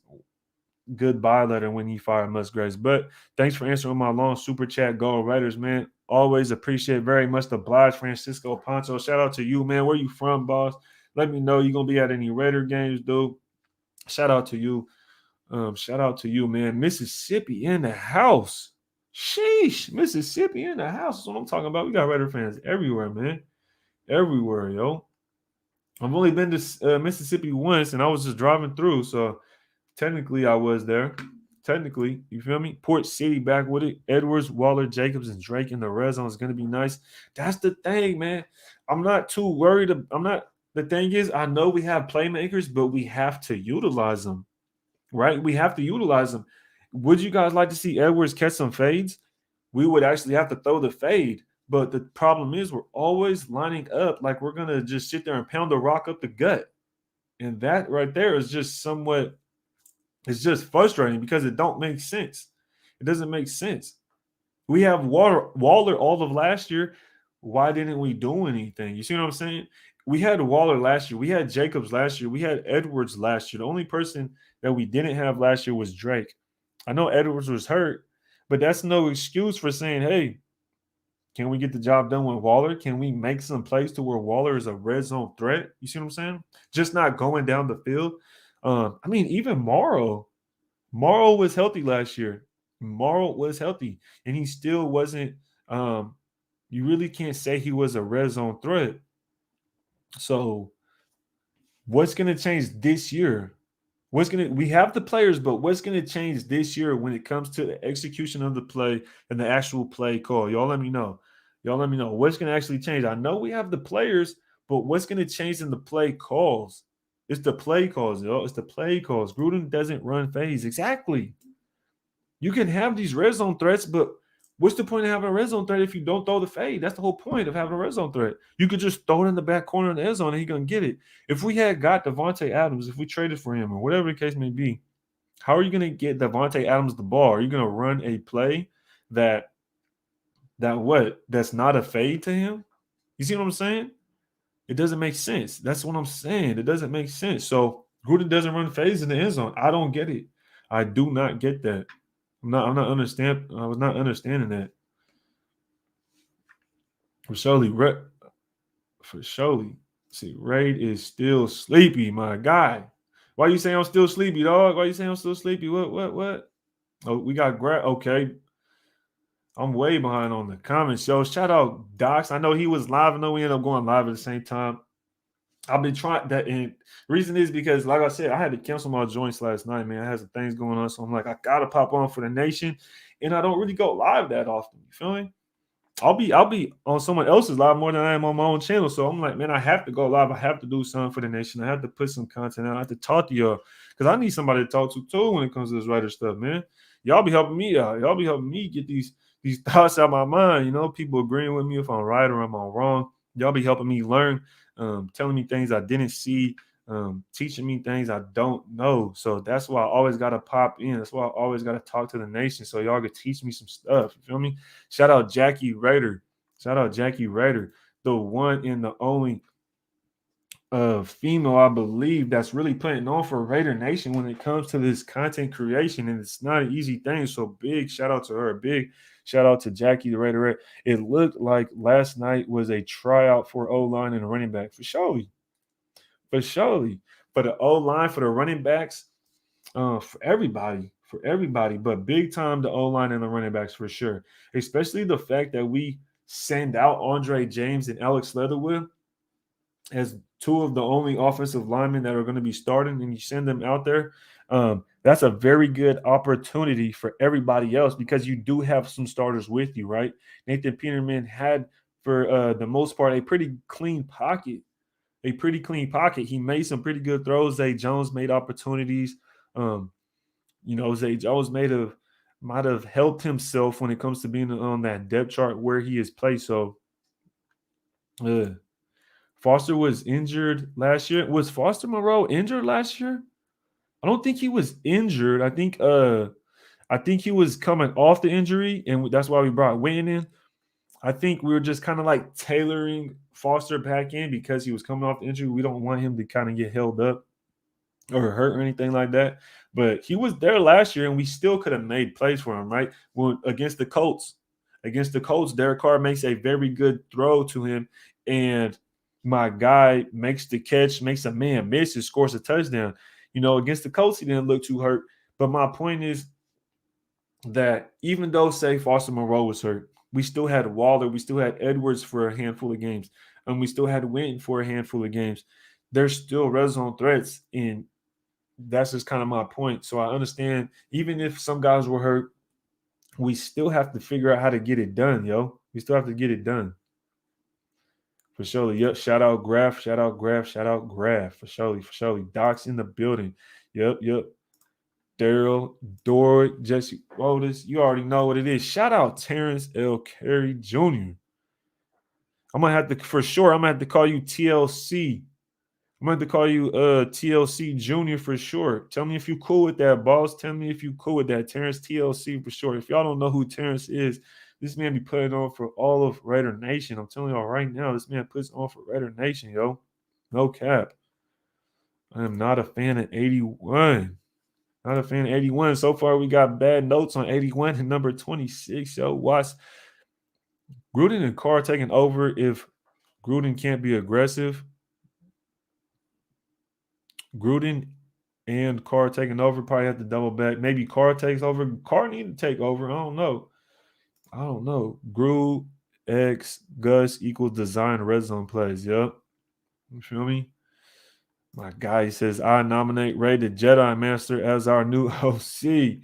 goodbye letter when he fired Musgraves. But thanks for answering my long super chat. Go Raiders, man. Always appreciate, very much obliged, Francisco Poncho. Shout out to you, man. Where you from, boss? Let me know. You gonna be at any Raider games, dude? Shout out to you. Man. Mississippi in the house. Sheesh. Mississippi in the house. That's what I'm talking about. We got Raider fans everywhere, man. Everywhere, yo. I've only been to Mississippi once, and I was just driving through, so technically I was there. technically. You feel me? Port City back with it. Edwards, Waller, Jacobs, and Drake in the red zone is going to be nice. That's the thing, man. I'm not too worried. I'm not. The thing is, I know we have playmakers, but we have to utilize them, right? We have to utilize them. Would you guys like to see Edwards catch some fades? We would actually have to throw the fade. But the problem is, we're always lining up like we're going to just sit there and pound the rock up the gut. And that right there is just somewhat, it's just frustrating because it don't make sense. It doesn't make sense. We have Waller all of last year. Why didn't we do anything? You see what I'm saying? We had Waller last year. We had Jacobs last year. We had Edwards last year. The only person that we didn't have last year was Drake. I know Edwards was hurt, but that's no excuse for saying, hey, can we get the job done with Waller? Can we make some plays to where Waller is a red zone threat? You see what I'm saying? Just not going down the field. I mean, even Morrow was healthy last year. Morrow was healthy, and he still wasn't. You really can't say he was a red zone threat. So, what's going to change this year? We have the players, but what's going to change this year when it comes to the execution of the play and the actual play call? Y'all let me know. Y'all let me know what's going to actually change. I know we have the players, but what's going to change in the play calls? It's the play calls, yo. It's the play calls. Gruden doesn't run phase. Exactly. You can have these red zone threats, but what's the point of having a red zone threat if you don't throw the fade? That's the whole point of having a red zone threat. You could just throw it in the back corner of the end zone and he's going to get it. If we had got Devontae Adams, if we traded for him or whatever the case may be, how are you going to get Devontae Adams the ball? Are you going to run a play that's not a fade to him? You see what I'm saying? It doesn't make sense. That's what I'm saying. It doesn't make sense. So Gruden doesn't run fades in the end zone. I don't get it. I do not get that. I was not understanding that. For surely. See, Raid is still sleepy, my guy. Why you saying I'm still sleepy, dog? Why you saying I'm still sleepy? What? Oh, we got okay. I'm way behind on the comments. Yo, shout out Docs. I know he was live. I know we ended up going live at the same time. I've been trying that, and reason is because, like I said, I had to cancel my joints last night, man. I had some things going on, so I'm like, I gotta pop on for the nation, and I don't really go live that often. You feel me? I'll be on someone else's live more than I am on my own channel. So I'm like, man, I have to go live. I have to do something for the nation. I have to put some content out. I have to talk to y'all because I need somebody to talk to too when it comes to this writer stuff, man. Y'all be helping me out. Y'all be helping me get these thoughts out of my mind. You know, people agreeing with me if I'm right or I'm wrong. Y'all be helping me learn, telling me things I didn't see, teaching me things I don't know. So that's why I always got to pop in. That's why I always got to talk to the nation so y'all could teach me some stuff. You feel me? Shout out Jackie Rader. Shout out Jackie Rader, the one and the only female, I believe, that's really putting on for Raider Nation when it comes to this content creation. And it's not an easy thing. So big shout out to her. Big shout out to Jackie the Raider. It looked like last night was a tryout for O-line and a running back for surely. For surely. For the O-line, for the running backs, for everybody. For everybody. But big time the O-line and the running backs for sure. Especially the fact that we send out Andre James and Alex Leatherwood as two of the only offensive linemen that are going to be starting, and you send them out there. That's a very good opportunity for everybody else because you do have some starters with you, right? Nathan Peterman had, for the most part, a pretty clean pocket. He made some pretty good throws. Zay Jones made opportunities. Zay Jones might have helped himself when it comes to being on that depth chart where he is placed. So, Foster was injured last year. Was Foster Moreau injured last year? I don't think he was injured. I think he was coming off the injury, and that's why we brought Wayne in. I think we were just kind of like tailoring Foster back in because he was coming off the injury. We don't want him to kind of get held up or hurt or anything like that. But he was there last year, and we still could have made plays for him, right? Well, against the Colts, Derek Carr makes a very good throw to him, and my guy makes the catch, makes a man miss, and scores a touchdown. Against the Colts, he didn't look too hurt. But my point is that even though, say, Foster Moreau was hurt, we still had Waller, we still had Edwards for a handful of games, and we still had Wynn for a handful of games. There's still red zone threats, and that's just kind of my point. So I understand, even if some guys were hurt, we still have to figure out how to get it done, yo. We still have to get it done. For surely. Yep. Shout out Graf. Shout out Graf. Shout out Graf. For surely. For surely. Doc's in the building. Yep. Yep. Daryl, Dory, Jesse Otis. You already know what it is. Shout out Terrence L. Carey Jr. I'm gonna have to, for sure, I'm gonna have to call you TLC. I'm gonna have to call you TLC Jr. for sure. Tell me if you cool with that, boss. Tell me if you cool with that. Terrence TLC for sure. If y'all don't know who Terrence is, this man be putting on for all of Raider Nation. I'm telling y'all right now, this man puts on for Raider Nation, yo. No cap. I am not a fan of 81. Not a fan of 81. So far, we got bad notes on 81 and number 26. Yo, watch Gruden and Carr taking over if Gruden can't be aggressive. Gruden and Carr taking over, probably have to double back. Maybe Carr takes over. Carr need to take over. I don't know. Gru X Gus equals design red zone plays. Yep. You feel me? My guy says, I nominate Ray the Jedi Master as our new OC.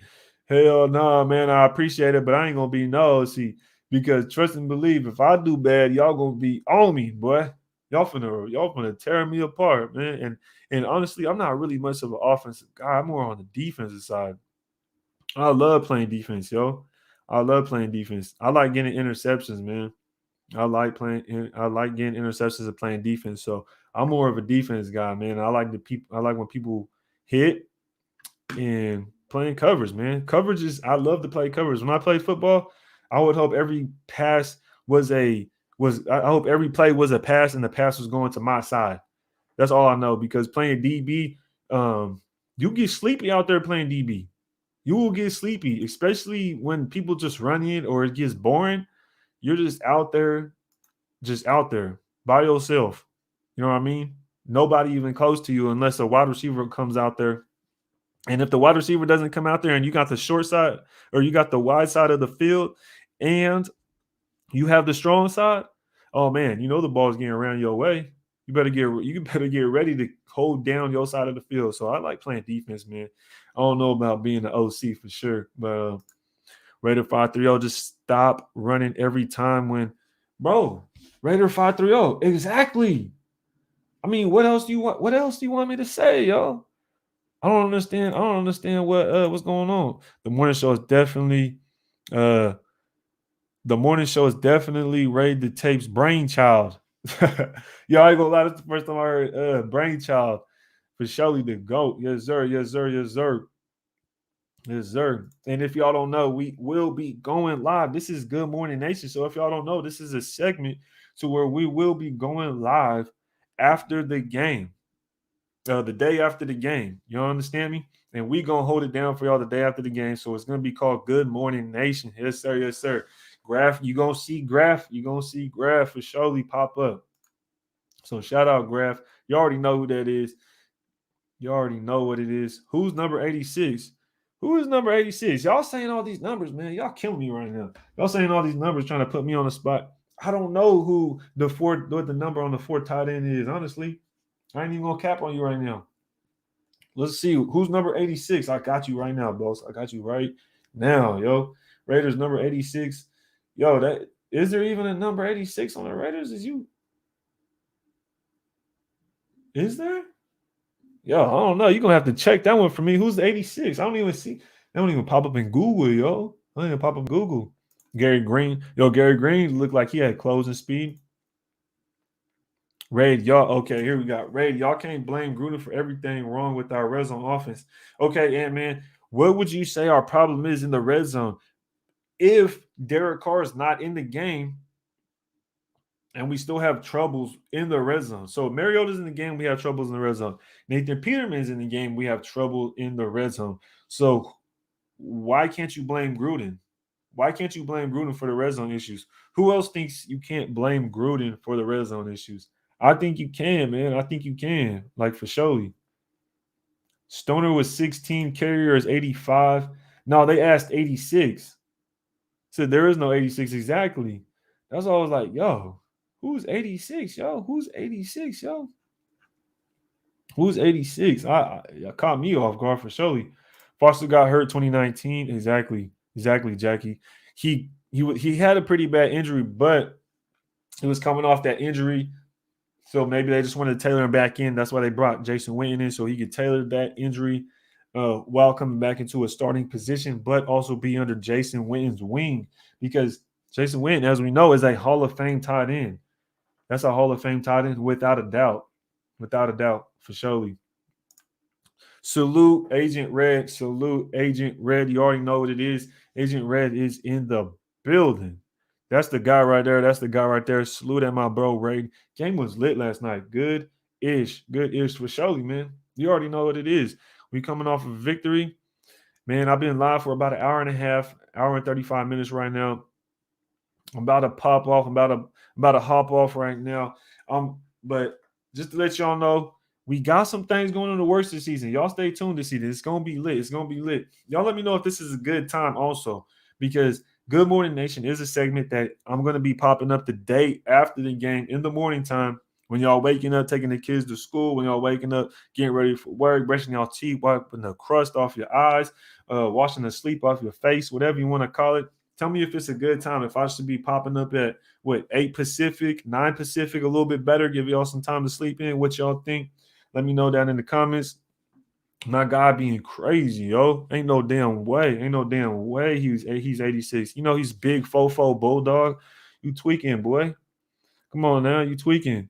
Hell no, man. I appreciate it, but I ain't gonna be no OC because trust and believe, if I do bad, y'all gonna be on me, boy. Y'all finna tear me apart, man. And honestly, I'm not really much of an offensive guy. I'm more on the defensive side. I love playing defense, yo. I love playing defense. I like getting interceptions, man. I like getting interceptions and playing defense. So I'm more of a defense guy, man. I like when people hit and playing coverage, man. Coverage is, I love to play coverage. When I play football, I would hope every pass I hope every play was a pass and the pass was going to my side. That's all I know, because playing DB, you get sleepy out there playing DB. You will get sleepy, especially when people just run in or it gets boring. You're just out there by yourself. You know what I mean? Nobody even close to you unless a wide receiver comes out there. And if the wide receiver doesn't come out there and you got the short side or you got the wide side of the field and you have the strong side, oh man, you know the ball's getting around your way. You better get ready to hold down your side of the field. So I like playing defense, man. I don't know about being an OC for sure, but Raider 530, just stop running every time when, bro. Raider 530, exactly. I mean, what else do you want? What else do you want me to say, yo? I don't understand. What's going on. The morning show is definitely Ray the Tape's brainchild. Yo, I ain't gonna lie, that's the first time I heard brainchild for surely the GOAT. Yes, sir, yes, sir, yes, sir. Yes, sir. And if y'all don't know, we will be going live. This is Good Morning Nation. So if y'all don't know, this is a segment to where we will be going live after the game, the day after the game. You understand me? And we gonna hold it down for y'all the day after the game. So it's gonna be called Good Morning Nation. Yes, sir. Yes, sir. Graph, you gonna see Graph for surely pop up. So shout out Graph. You already know who that is. You already know what it is. Who's number 86? Who is number 86? Y'all saying all these numbers, man. Y'all killing me right now. Y'all saying all these numbers trying to put me on the spot. I don't know what the number on the fourth tight end is, honestly. I ain't even gonna cap on you right now. Let's see who's number 86. I got you right now, boss. I got you right now, yo. Raiders number 86. Yo, that is there even a number 86 on the Raiders? Is there? Yo, I don't know. You're gonna have to check that one for me. Who's the 86? I don't even see. They don't even pop up in Google, yo. I don't even pop up in Google. Gary Green. Yo, Gary Green looked like he had closing speed. Raid, y'all. Okay, here we got Raid. Y'all can't blame Gruden for everything wrong with our red zone offense. Okay, Ant-Man, what would you say our problem is in the red zone? If Derek Carr is not in the game and we still have troubles in the red zone. So Mariota's in the game, we have troubles in the red zone. Nathan Peterman's in the game, we have trouble in the red zone. So why can't you blame Gruden? Why can't you blame Gruden for the red zone issues? Who else thinks you can't blame Gruden for the red zone issues? I think you can, man. I think you can, like for surely. Stoner was 16, Carrier is 85. No, they asked 86. Said there is no 86 exactly. That's why I was like, yo, who's 86, yo? Who's 86, yo? Who's 86? I caught me off guard for surely. Foster got hurt 2019. Exactly, Jackie. He had a pretty bad injury, but he was coming off that injury. So maybe they just wanted to tailor him back in. That's why they brought Jason Witten in so he could tailor that injury while coming back into a starting position, but also be under Jason Witten's wing because Jason Witten, as we know, is a Hall of Fame tight end. That's a Hall of Fame tight end without a doubt. Without a doubt, for surely. Salute Agent Red. Salute Agent Red. You already know what it is. Agent Red is in the building. That's the guy right there. That's the guy right there. Salute at my bro Ray. Game was lit last night. Good ish. Good ish for surely, man. You already know what it is. We coming off of victory. Man, I've been live for about an hour and a half, hour and 35 minutes right now. I'm about to pop off. I'm about to hop off right now. But just to let y'all know, we got some things going on the worst this season. Y'all stay tuned this season. It's gonna be lit. It's gonna be lit. Y'all let me know if this is a good time also, because Good Morning Nation is a segment that I'm gonna be popping up the day after the game in the morning time. When y'all waking up, taking the kids to school, when y'all waking up, getting ready for work, brushing y'all teeth, wiping the crust off your eyes, washing the sleep off your face, whatever you want to call it. Tell me if it's a good time. If I should be popping up at what 8 Pacific, 9 Pacific, a little bit better, give y'all some time to sleep in. What y'all think? Let me know down in the comments. My guy being crazy, yo. Ain't no damn way. Ain't no damn way he's 86. You know he's big fofo bulldog. You tweaking, boy. Come on now, you tweaking.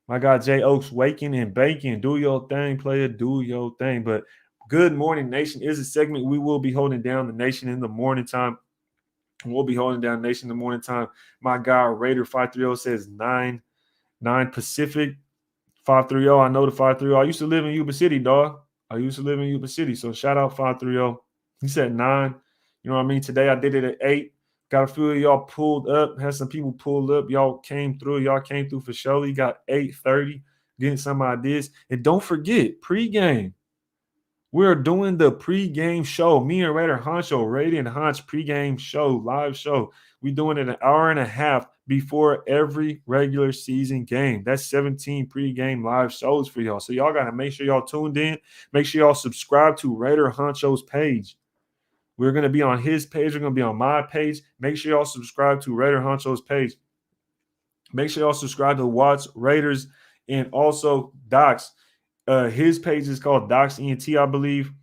My guy Jay Oaks waking and baking. Do your thing, player. Do your thing. But Good Morning Nation is a segment we will be holding down the nation in the morning time. We'll be holding down nation in the morning time. My guy Raider 530 says 9 Pacific. 530. I know the 530. I used to live in Yuba City, dog. I used to live in Yuba City. So shout out 530. He said 9. You know what I mean? Today I did it at 8. Got a few of y'all pulled up. Had some people pulled up. Y'all came through. Y'all came through for sure. You got 8:30. Getting some ideas. And don't forget, pregame. We're doing the pregame show. Me and Raider Honcho, Raider and Honch pregame show, live show. We doing it an hour and a half before every regular season game. That's 17 pregame live shows for y'all. So y'all got to make sure y'all tuned in. Make sure y'all subscribe to Raider Honcho's page. We're going to be on his page. We're going to be on my page. Make sure y'all subscribe to Raider Honcho's page. Make sure y'all subscribe to Watts Raiders and also Docs. His page is called Docs ENT, I believe.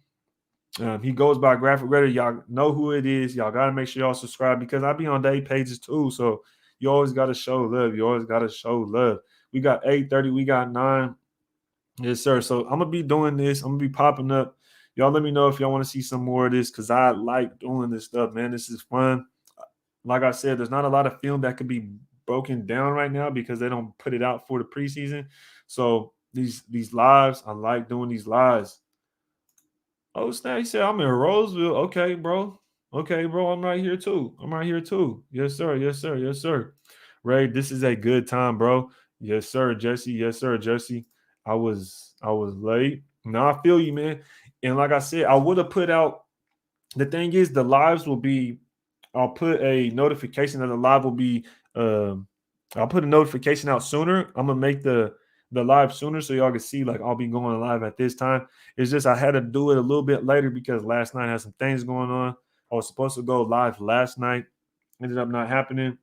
He goes by Graphic Raider. Y'all know who it is. Y'all got to make sure y'all subscribe because I be on their pages too. So you always got to show love. You always got to show love. We got 8:30. We got 9. Yes, sir. So I'm going to be doing this. I'm going to be popping up. Y'all let me know if y'all want to see some more of this because I like doing this stuff, man. This is fun. Like I said, there's not a lot of film that could be broken down right now because they don't put it out for the preseason. So these lives, I like doing these lives. Oh, snap. He said, I'm in Roseville. Okay, bro. Okay, bro. I'm right here too. I'm right here too. Yes, sir. Yes, sir. Yes, sir. Ray, this is a good time, bro. Yes, sir, Jesse. Yes, sir, Jesse. I was late. No, I feel you, man. And like I said, I would have put out the thing is the lives will be I'll put a notification that the live will be um I'll put a notification out sooner. I'm gonna make the live sooner so y'all can see like I'll be going live at this time. It's just I had to do it a little bit later because last night I had some things going on. I was supposed to go live last night. Ended up not happening.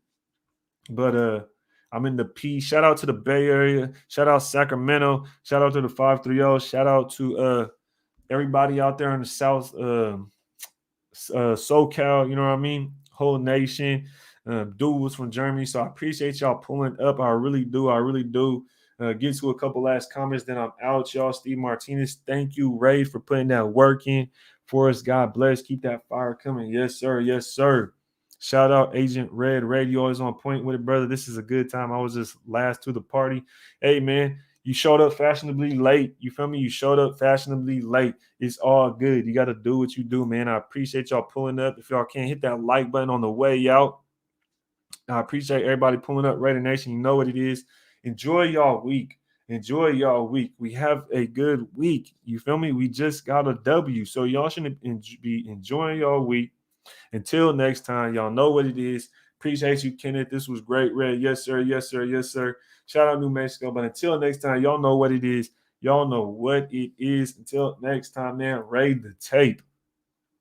But I'm in the P. Shout out to the Bay Area. Shout out Sacramento. Shout out to the 530. Shout out to everybody out there in the South SoCal, you know what I mean? Whole nation. Dude was from Germany, so I appreciate y'all pulling up. I really do. I really do. Get to a couple last comments, then I'm out, y'all. Steve Martinez, thank you, Ray, for putting that work in for us. God bless. Keep that fire coming. Yes, sir. Yes, sir. Shout out Agent Red. Red, you always on point with it, brother. This is a good time. I was just last to the party. Hey, man, you showed up fashionably late. You feel me? You showed up fashionably late. It's all good. You got to do what you do, man. I appreciate y'all pulling up. If y'all can't hit that like button on the way out, I appreciate everybody pulling up. Raider Nation, you know what it is. Enjoy y'all week. Enjoy y'all week. We have a good week. You feel me? We just got a W. So y'all should be enjoying y'all week. Until next time, y'all know what it is. Appreciate you, Kenneth. This was great, Red. Yes, sir. Yes, sir. Yes, sir. Shout out New Mexico. But until next time, y'all know what it is. Y'all know what it is. Until next time, man, raid the tape.